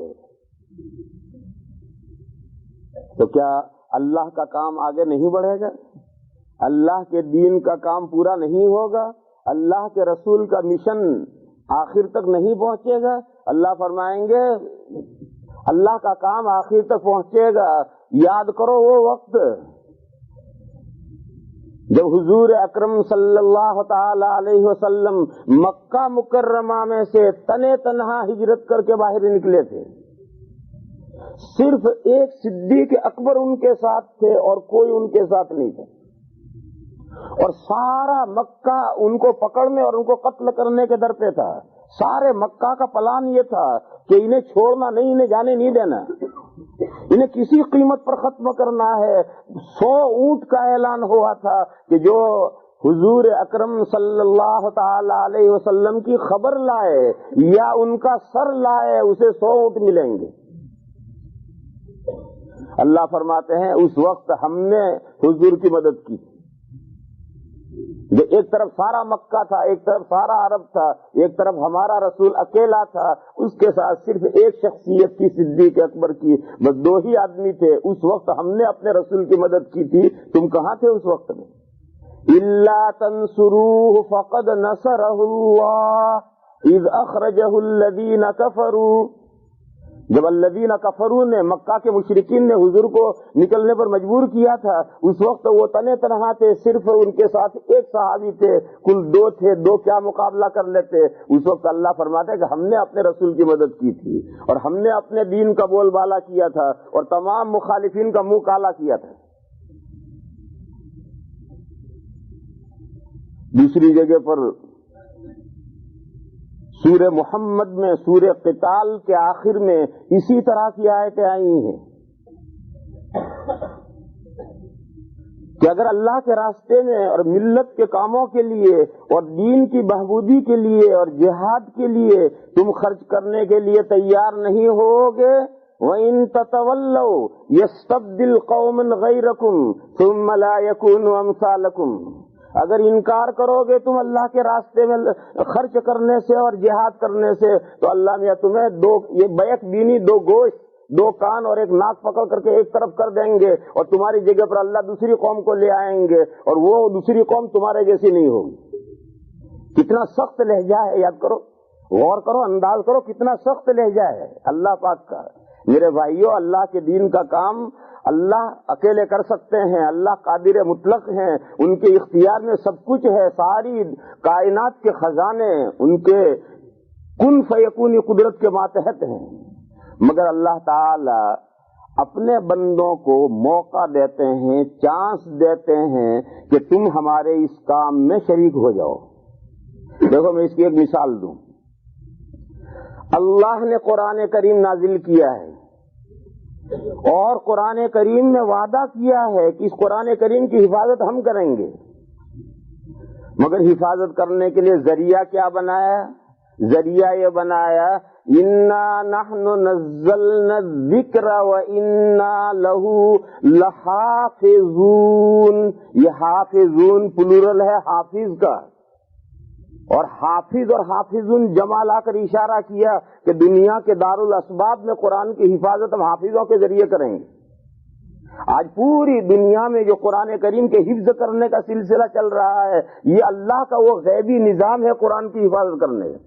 Speaker 1: تو کیا اللہ کا کام آگے نہیں بڑھے گا؟ اللہ کے دین کا کام پورا نہیں ہوگا؟ اللہ کے رسول کا مشن آخر تک نہیں پہنچے گا؟ اللہ فرمائیں گے اللہ کا کام آخر تک پہنچے گا. یاد کرو وہ وقت جب حضور اکرم صلی اللہ تعالی علیہ وسلم مکہ مکرمہ میں سے تنے تنہا ہجرت کر کے باہر نکلے تھے. صرف ایک صدیق اکبر ان کے ساتھ تھے اور کوئی ان کے ساتھ نہیں تھا، اور سارا مکہ ان کو پکڑنے اور ان کو قتل کرنے کے در پہ تھا. سارے مکہ کا پلان یہ تھا کہ انہیں چھوڑنا نہیں، انہیں جانے نہیں دینا، انہیں کسی قیمت پر ختم کرنا ہے۔ 100 اونٹ کا اعلان ہوا تھا کہ جو حضور اکرم صلی اللہ تعالی علیہ وسلم کی خبر لائے یا ان کا سر لائے اسے 100 اونٹ ملیں گے۔ اللہ فرماتے ہیں اس وقت ہم نے حضور کی مدد کی۔ ایک طرف سارا مکہ تھا، ایک طرف سارا عرب تھا، ایک طرف ہمارا رسول اکیلا تھا، اس کے ساتھ صرف ایک شخصیت تھی صدیق اکبر کی، بس 2 ہی آدمی تھے۔ اس وقت ہم نے اپنے رسول کی مدد کی تھی، تم کہاں تھے اس وقت میں؟ الا تنصروه فقد نصره الله اذ اخرجه الذين كفروا، جب الذین کفروا نے، مکہ کے مشرکین نے حضور کو نکلنے پر مجبور کیا تھا، اس وقت وہ تنے تنہا تھے، صرف ان کے ساتھ ایک صحابی تھے، کل 2 تھے، 2 کیا مقابلہ کر لیتے۔ اس وقت اللہ فرماتے کہ ہم نے اپنے رسول کی مدد کی تھی اور ہم نے اپنے دین کا بول بالا کیا تھا اور تمام مخالفین کا منہ کالا کیا تھا۔ دوسری جگہ پر سورہ محمد میں، سورہ قتال کے آخر میں اسی طرح کی آیتیں آئی ہیں کہ اگر اللہ کے راستے میں اور ملت کے کاموں کے لیے اور دین کی بہبودی کے لیے اور جہاد کے لیے تم خرچ کرنے کے لیے تیار نہیں ہوگے، وَإِن تَتَوَلَّوْا يَسْتَبْدِلْ قَوْمًا غَيْرَكُمْ ثُمَّ لَا يَكُونُوا أَمْثَالَكُمْ، اگر انکار کرو گے تم اللہ کے راستے میں خرچ کرنے سے اور جہاد کرنے سے تو اللہ نے تمہیں 2 یہ بیک بینی، 2 گوشت، 2 کان اور 1 ناک پکڑ کر کے ایک طرف کر دیں گے اور تمہاری جگہ پر اللہ دوسری قوم کو لے آئیں گے اور وہ دوسری قوم تمہارے جیسی نہیں ہوگی۔ کتنا سخت لہجہ ہے، یاد کرو، غور کرو، انداز کرو، کتنا سخت لہجہ ہے اللہ پاک کا۔ میرے بھائیوں، اللہ کے دین کا کام اللہ اکیلے کر سکتے ہیں، اللہ قادر مطلق ہیں، ان کے اختیار میں سب کچھ ہے، ساری کائنات کے خزانے ان کے کن فیکونی قدرت کے ماتحت ہیں، مگر اللہ تعالی اپنے بندوں کو موقع دیتے ہیں، چانس دیتے ہیں کہ تم ہمارے اس کام میں شریک ہو جاؤ۔ دیکھو میں اس کی ایک مثال دوں۔ اللہ نے قرآن کریم نازل کیا ہے اور قرآن کریم میں وعدہ کیا ہے کہ اس قرآن کریم کی حفاظت ہم کریں گے، مگر حفاظت کرنے کے لیے ذریعہ کیا بنایا؟ ذریعہ یہ بنایا اِنَّا نَحْنُ نَزَّلْنَا الذِّكْرَ وَإِنَّا لَهُ لَحَافِظُونَ۔ یہ حافظون پلورل ہے حافظ کا، اور حافظ اور حافظون جمع لا کر اشارہ کیا کہ دنیا کے دارالاسباب میں قرآن کی حفاظت ہم حافظوں کے ذریعے کریں گے۔ آج پوری دنیا میں جو قرآن کریم کے حفظ کرنے کا سلسلہ چل رہا ہے، یہ اللہ کا وہ غیبی نظام ہے قرآن کی حفاظت کرنے کا۔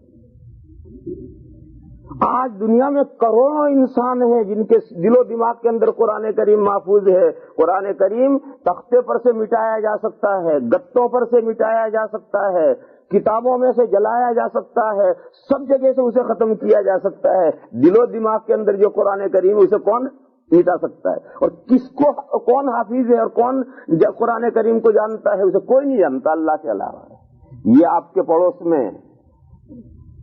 Speaker 1: آج دنیا میں کروڑوں انسان ہیں جن کے دل و دماغ کے اندر قرآن کریم محفوظ ہے۔ قرآن کریم تختے پر سے مٹایا جا سکتا ہے، گتوں پر سے مٹایا جا سکتا ہے، کتابوں میں سے جلایا جا سکتا ہے، سب جگہ سے اسے ختم کیا جا سکتا ہے۔ دل و دماغ کے اندر جو قرآن کریم اسے کون مٹا سکتا ہے؟ اور کس کو کون حافظ ہے اور کون قرآن کریم کو جانتا ہے؟ اسے کوئی نہیں جانتا اللہ کے علاوہ۔ یہ آپ کے پڑوس میں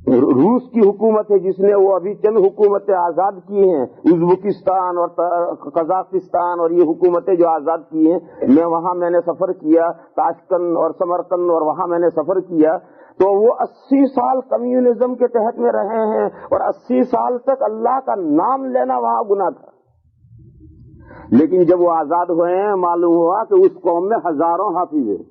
Speaker 1: روس کی حکومت ہے جس نے وہ ابھی چند حکومتیں آزاد کی ہیں، ازبکستان اور قزاقستان اور یہ حکومتیں جو آزاد کی ہیں، میں نے سفر کیا تاشکند اور سمرقند، اور وہاں میں نے سفر کیا تو وہ 80 سال کمیونزم کے تحت میں رہے ہیں اور 80 سال تک اللہ کا نام لینا وہاں گناہ تھا، لیکن جب وہ آزاد ہوئے ہیں معلوم ہوا کہ اس قوم میں ہزاروں حافظ ہیں۔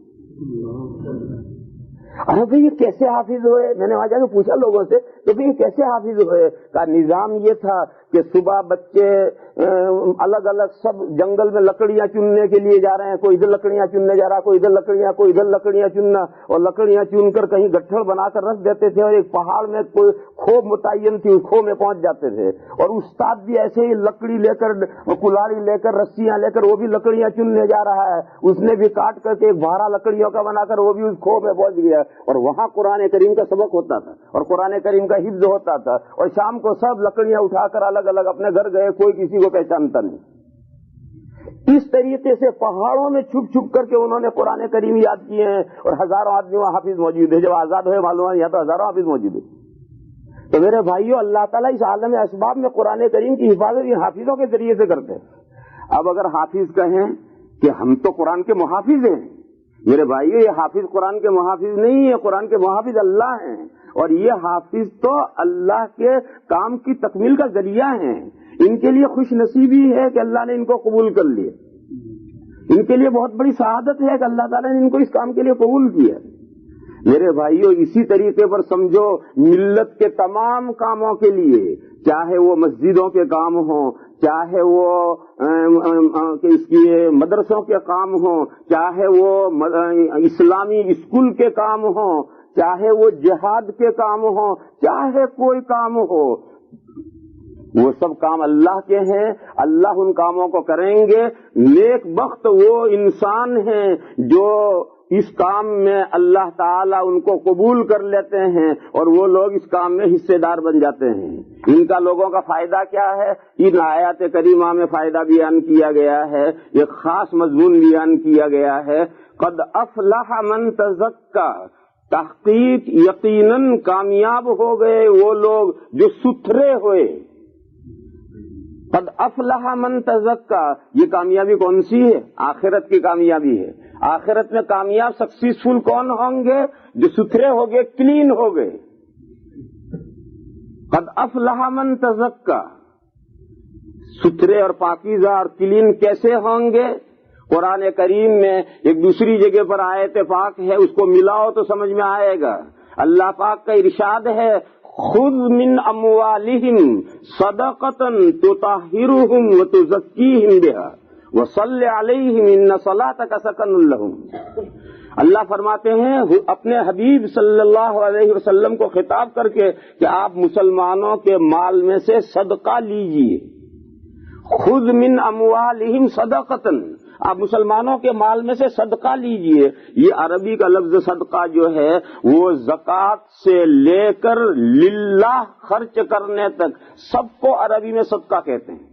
Speaker 1: ارے بھائی یہ کیسے حافظ ہوئے؟ میں نے وہاں جا کے پوچھا لوگوں سے کہ بھائی یہ کیسے حافظ ہوئے؟ کا نظام یہ تھا کہ صبح بچے الگ الگ سب جنگل میں لکڑیاں چننے کے لیے جا رہے ہیں، کوئی ادھر لکڑیاں چننے جا رہا، کوئی ادھر لکڑیاں، کوئی ادھر لکڑیاں چننا، اور لکڑیاں چن کر کہیں گٹھڑ بنا کر رکھ دیتے تھے، اور ایک پہاڑ میں کوئی کھو متعین تھی، اس کھو میں پہنچ جاتے تھے، اور استاد بھی ایسے ہی لکڑی لے کر، کلاڑی لے کر، رسیاں لے کر وہ بھی لکڑیاں چننے جا رہا ہے، اس نے بھی کاٹ کر کے ایک بھارا لکڑیوں کا بنا کر وہ بھی اس کھو میں پہنچ گیا، اور وہاں قرآن کریم کا سبق ہوتا تھا اور قرآن کریم کا حفظ ہوتا تھا، اور شام کو سب لکڑیاں اٹھا کر الگ الگ اپنے گھر گئے، کوئی کسی کو پہچانتا نہیں۔ اس طریقے سے پہاڑوں میں چھپ چھپ کر کے انہوں نے قرآن کریم یاد کیے ہیں، اور ہزاروں آدمی وہاں حافظ موجود ہے۔ جب آزاد ہوئے معلوم ہے یہاں تو ہزاروں حافظ موجود ہے۔ تو میرے بھائیوں اللہ تعالیٰ اس عالم اسباب میں قرآن کریم کی حفاظت ان حافظوں کے ذریعے سے کرتے ہیں۔ اب اگر حافظ کہیں کہ ہم تو قرآن کے محافظ ہیں، میرے بھائیوں یہ حافظ قرآن کے محافظ نہیں ہے، قرآن کے محافظ اللہ ہیں، اور یہ حافظ تو اللہ کے کام کی تکمیل کا ذریعہ ہیں۔ ان کے لیے خوش نصیبی ہے کہ اللہ نے ان کو قبول کر لیا، ان کے لیے بہت بڑی سعادت ہے کہ اللہ تعالیٰ نے ان کو اس کام کے لیے قبول کیا۔ میرے بھائیوں اسی طریقے پر سمجھو ملت کے تمام کاموں کے لیے، چاہے وہ مسجدوں کے کام ہوں، چاہے وہ اس کی مدرسوں کے کام ہوں، چاہے وہ اسلامی اسکول کے کام ہوں، چاہے وہ جہاد کے کام ہوں، چاہے کوئی کام ہو، وہ سب کام اللہ کے ہیں، اللہ ان کاموں کو کریں گے۔ نیک بخت وہ انسان ہیں جو اس کام میں اللہ تعالیٰ ان کو قبول کر لیتے ہیں اور وہ لوگ اس کام میں حصے دار بن جاتے ہیں۔ ان کا لوگوں کا فائدہ کیا ہے؟ ان آیات کریمہ میں فائدہ بیان کیا گیا ہے، ایک خاص مضمون بیان کیا گیا ہے، قد افلح من تزکا، تحقیق یقیناً کامیاب ہو گئے وہ لوگ جو ستھرے ہوئے۔ قد افلح من تزکا، یہ کامیابی کون سی ہے؟ آخرت کی کامیابی ہے۔ آخرت میں کامیاب سکسیسفل کون ہوں گے؟ جو ستھرے ہو گئے، کلین ہو گئے۔ قد افلح من تزکا، ستھرے اور پاکیزہ اور کلین کیسے ہوں گے؟ قرآن کریم میں ایک دوسری جگہ پر آیت پاک ہے، اس کو ملاؤ تو سمجھ میں آئے گا۔ اللہ پاک کا ارشاد ہے، خذ من اموالہم صدقۃ تطہرہم وتزکیہم بہا وصلی علیہم ان صلاتک سکن لہم۔ اللہ فرماتے ہیں اپنے حبیب صلی اللہ علیہ وسلم کو خطاب کر کے کہ آپ مسلمانوں کے مال میں سے صدقہ لیجئے۔ خذ من اموالہم صدقۃ، آپ مسلمانوں کے مال میں سے صدقہ لیجئے۔ یہ عربی کا لفظ صدقہ جو ہے وہ زکوٰۃ سے لے کر للہ خرچ کرنے تک سب کو عربی میں صدقہ کہتے ہیں۔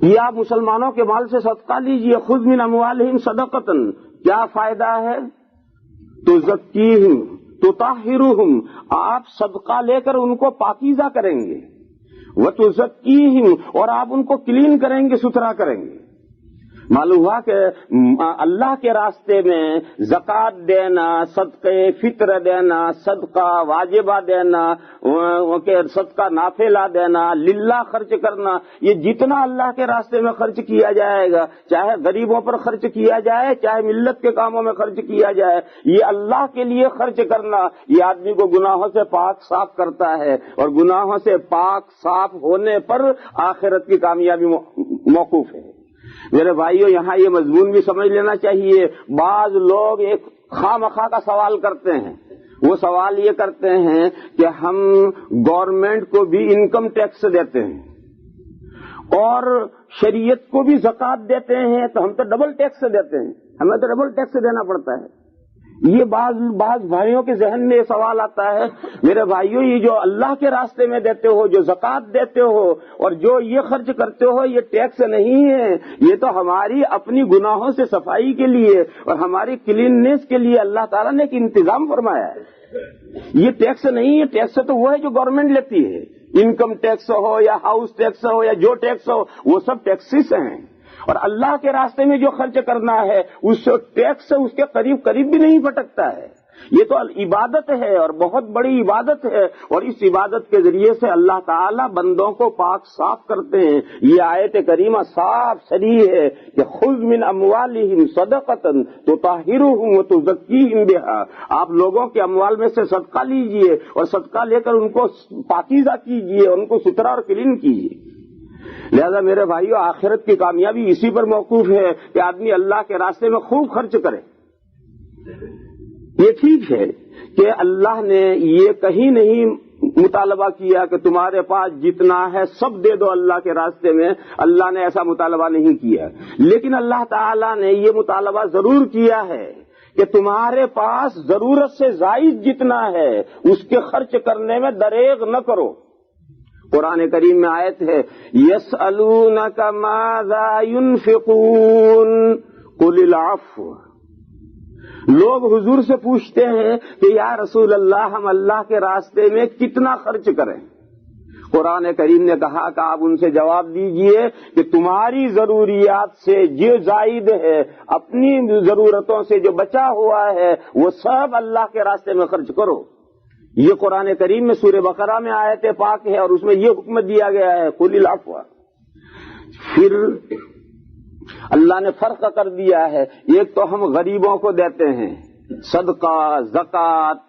Speaker 1: یہ آپ مسلمانوں کے مال سے صدقہ لیجئے، خذ من اموالہم صدقۃ، کیا فائدہ ہے؟ تزکیہم تطہرہم، آپ صدقہ لے کر ان کو پاکیزہ کریں گے، وتزکیہم، اور آپ ان کو کلین کریں گے، ستھرا کریں گے۔ معلوم ہوا کہ اللہ کے راستے میں زکوٰۃ دینا، صدقے فطر دینا، صدقہ واجبہ دینا، صدقہ نافلہ دینا، للہ خرچ کرنا، یہ جتنا اللہ کے راستے میں خرچ کیا جائے گا، چاہے غریبوں پر خرچ کیا جائے، چاہے ملت کے کاموں میں خرچ کیا جائے، یہ اللہ کے لیے خرچ کرنا یہ آدمی کو گناہوں سے پاک صاف کرتا ہے، اور گناہوں سے پاک صاف ہونے پر آخرت کی کامیابی موقوف ہے۔ میرے بھائیوں یہاں یہ مضمون بھی سمجھ لینا چاہیے۔ بعض لوگ ایک خواہ مخواہ کا سوال کرتے ہیں، وہ سوال یہ کرتے ہیں کہ ہم گورنمنٹ کو بھی انکم ٹیکس دیتے ہیں اور شریعت کو بھی زکوٰۃ دیتے ہیں، تو ہم تو ڈبل ٹیکس دیتے ہیں، ہمیں تو ڈبل ٹیکس دینا پڑتا ہے۔ یہ بعض بھائیوں کے ذہن میں یہ سوال آتا ہے، میرے بھائیوں یہ جو اللہ کے راستے میں دیتے ہو، جو زکوٰۃ دیتے ہو اور جو یہ خرچ کرتے ہو، یہ ٹیکس نہیں ہے، یہ تو ہماری اپنی گناہوں سے صفائی کے لیے اور ہماری کلیننس کے لیے اللہ تعالیٰ نے ایک انتظام فرمایا ہے۔ یہ ٹیکس نہیں ہے، ٹیکس تو وہ ہے جو گورنمنٹ لیتی ہے، انکم ٹیکس ہو یا ہاؤس ٹیکس ہو یا جو ٹیکس ہو، وہ سب ٹیکسز ہیں۔ اور اللہ کے راستے میں جو خرچ کرنا ہے اس ٹیکس اس کے قریب بھی نہیں پھٹکتا ہے۔ یہ تو عبادت ہے اور بہت بڑی عبادت ہے، اور اس عبادت کے ذریعے سے اللہ تعالیٰ بندوں کو پاک صاف کرتے ہیں۔ یہ آیت کریمہ صاف صریح ہے کہ خذ من اموالہم صدقۃ تطہرہم وتزکیہم بہا، آپ لوگوں کے اموال میں سے صدقہ لیجئے اور صدقہ لے کر ان کو پاکیزہ کیجئے، ان کو ستھرا اور کلین کیجئے۔ لہذا میرے بھائیو آخرت کی کامیابی اسی پر موقوف ہے کہ آدمی اللہ کے راستے میں خوب خرچ کرے۔ یہ ٹھیک ہے کہ اللہ نے یہ کہیں نہیں مطالبہ کیا کہ تمہارے پاس جتنا ہے سب دے دو اللہ کے راستے میں، اللہ نے ایسا مطالبہ نہیں کیا، لیکن اللہ تعالیٰ نے یہ مطالبہ ضرور کیا ہے کہ تمہارے پاس ضرورت سے زائد جتنا ہے اس کے خرچ کرنے میں دریغ نہ کرو۔ قرآن کریم میں آیت ہے یسألونک ماذا ينفقون قل العفو، لوگ حضور سے پوچھتے ہیں کہ یا رسول اللہ ہم اللہ کے راستے میں کتنا خرچ کریں؟ قرآن کریم نے کہا کہ آپ ان سے جواب دیجئے کہ تمہاری ضروریات سے جو زائد ہے، اپنی ضرورتوں سے جو بچا ہوا ہے، وہ سب اللہ کے راستے میں خرچ کرو۔ یہ قرآن کریم میں سورہ بقرہ میں آیت پاک ہے اور اس میں یہ حکم دیا گیا ہے قل العفو۔ پھر اللہ نے فرق کر دیا ہے، ایک تو ہم غریبوں کو دیتے ہیں، صدقہ، زکوٰۃ،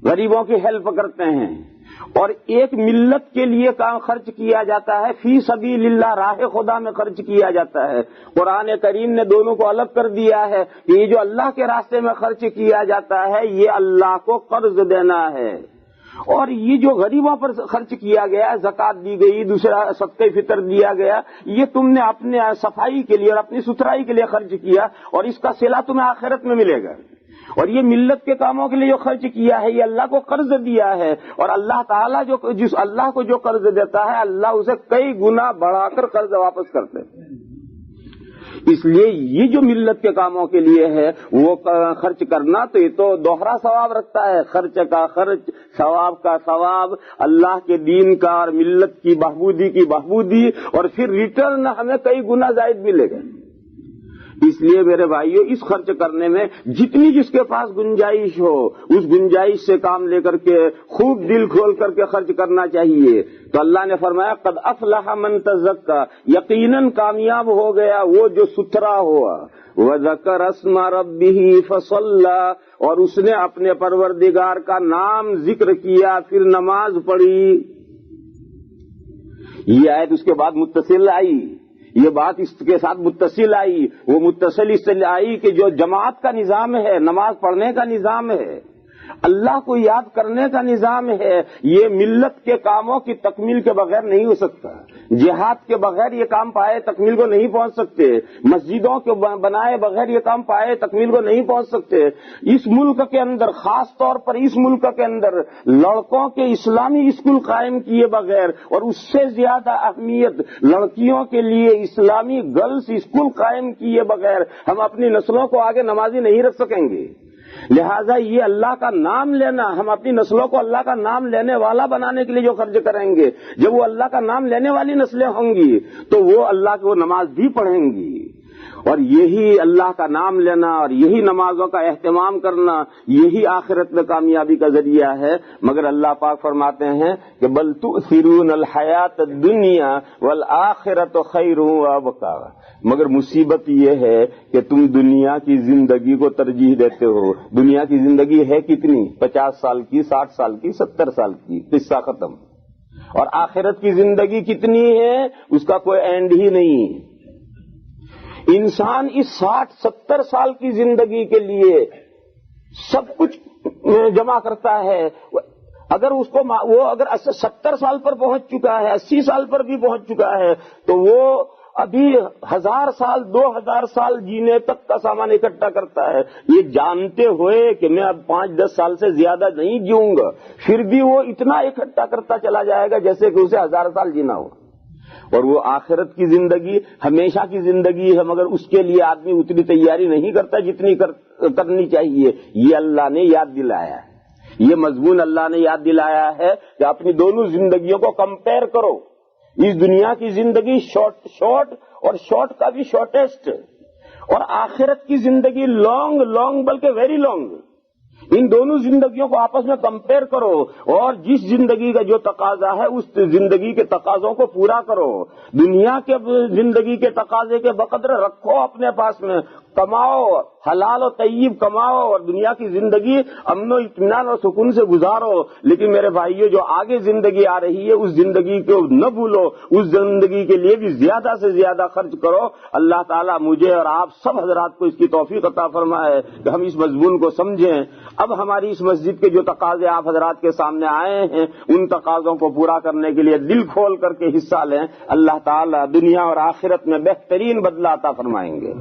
Speaker 1: غریبوں کی ہیلپ کرتے ہیں، اور ایک ملت کے لیے کام خرچ کیا جاتا ہے، فی سبیل اللہ، راہ خدا میں خرچ کیا جاتا ہے۔ قرآن کریم نے دونوں کو الگ کر دیا ہے کہ یہ جو اللہ کے راستے میں خرچ کیا جاتا ہے یہ اللہ کو قرض دینا ہے، اور یہ جو غریبوں پر خرچ کیا گیا، زکوٰۃ دی گئی، دوسرا صدقہ فطر دیا گیا، یہ تم نے اپنے صفائی کے لیے اور اپنی ستھرائی کے لیے خرچ کیا اور اس کا صلہ تمہیں آخرت میں ملے گا۔ اور یہ ملت کے کاموں کے لیے جو خرچ کیا ہے یہ اللہ کو قرض دیا ہے، اور اللہ تعالیٰ جس اللہ کو جو قرض دیتا ہے اللہ اسے کئی گنا بڑھا کر قرض واپس کرتے ہیں۔ اس لیے یہ جو ملت کے کاموں کے لیے ہے وہ خرچ کرنا تو یہ تو دوہرا ثواب رکھتا ہے، خرچ کا خرچ، ثواب کا ثواب، اللہ کے دین کا اور ملت کی بہبودی، اور پھر ریٹرن ہمیں کئی گنا زائد ملے گا۔ اس لیے میرے بھائیوں اس خرچ کرنے میں جتنی جس کے پاس گنجائش ہو اس گنجائش سے کام لے کر کے خوب دل کھول کر کے خرچ کرنا چاہیے۔ تو اللہ نے فرمایا قد افلح من تزکا، یقیناً کامیاب ہو گیا وہ جو ستھرا ہوا، وذکر اسم ربہ فصلی، اور اس نے اپنے پروردگار کا نام ذکر کیا پھر نماز پڑھی۔ یہ آیت اس کے بعد متصل آئی، یہ بات اس کے ساتھ متصل آئی، وہ متصل اس سے آئی کہ جو جماعت کا نظام ہے، نماز پڑھنے کا نظام ہے، اللہ کو یاد کرنے کا نظام ہے، یہ ملت کے کاموں کی تکمیل کے بغیر نہیں ہو سکتا۔ جہاد کے بغیر یہ کام پائے تکمیل کو نہیں پہنچ سکتے، مسجدوں کے بنائے بغیر یہ کام پائے تکمیل کو نہیں پہنچ سکتے۔ اس ملک کے اندر، خاص طور پر اس ملک کے اندر، لڑکوں کے اسلامی اسکول قائم کیے بغیر، اور اس سے زیادہ اہمیت لڑکیوں کے لیے اسلامی گرلز اسکول قائم کیے بغیر ہم اپنی نسلوں کو آگے نمازی نہیں رکھ سکیں گے۔ لہذا یہ اللہ کا نام لینا، ہم اپنی نسلوں کو اللہ کا نام لینے والا بنانے کے لیے جو خرچ کریں گے، جب وہ اللہ کا نام لینے والی نسلیں ہوں گی تو وہ اللہ کی وہ نماز بھی پڑھیں گی۔ اور یہی اللہ کا نام لینا اور یہی نمازوں کا اہتمام کرنا، یہی آخرت میں کامیابی کا ذریعہ ہے۔ مگر اللہ پاک فرماتے ہیں کہ بل تؤثرون الحیات الدنیا والآخرۃ خیر وابقیٰ، مگر مصیبت یہ ہے کہ تم دنیا کی زندگی کو ترجیح دیتے ہو۔ دنیا کی زندگی ہے کتنی؟ 50 سال کی، 60 سال کی، 70 سال کی، قصہ ختم۔ اور آخرت کی زندگی کتنی ہے اس کا کوئی اینڈ ہی نہیں۔ انسان اس 60-70 سال کی زندگی کے لیے سب کچھ جمع کرتا ہے۔ اگر اس کو وہ اگر 70 سال پر پہنچ چکا ہے، 80 سال پر بھی پہنچ چکا ہے تو وہ ابھی 1000 سال 2000 سال جینے تک کا سامان اکٹھا کرتا ہے، یہ جانتے ہوئے کہ میں اب 5-10 سال سے زیادہ نہیں جیوں گا، پھر بھی وہ اتنا اکٹھا کرتا چلا جائے گا جیسے کہ اسے 1000 سال جینا ہو۔ اور وہ آخرت کی زندگی ہمیشہ کی زندگی ہے، مگر اس کے لیے آدمی اتنی تیاری نہیں کرتا جتنی کرنی چاہیے۔ یہ اللہ نے یاد دلایا ہے، یہ مضمون اللہ نے یاد دلایا ہے کہ اپنی دونوں زندگیوں کو کمپیئر کرو۔ اس دنیا کی زندگی شارٹ اور شارٹ کا بھی شارٹیسٹ، اور آخرت کی زندگی لانگ بلکہ ویری لانگ۔ ان دونوں زندگیوں کو آپس میں کمپیئر کرو اور جس زندگی کا جو تقاضا ہے اس زندگی کے تقاضوں کو پورا کرو۔ دنیا کے زندگی کے تقاضے کے بقدر رکھو اپنے پاس میں، کماؤ، حلال و طیب کماؤ، اور دنیا کی زندگی امن و اطمینان اور سکون سے گزارو۔ لیکن میرے بھائیو، جو آگے زندگی آ رہی ہے اس زندگی کو نہ بھولو، اس زندگی کے لیے بھی زیادہ سے زیادہ خرچ کرو۔ اللہ تعالیٰ مجھے اور آپ سب حضرات کو اس کی توفیق عطا فرمائے کہ ہم اس مضمون کو سمجھیں۔ اب ہماری اس مسجد کے جو تقاضے آپ حضرات کے سامنے آئے ہیں ان تقاضوں کو پورا کرنے کے لیے دل کھول کر کے حصہ لیں۔ اللہ تعالیٰ دنیا اور آخرت میں بہترین بدلہ عطا فرمائیں گے۔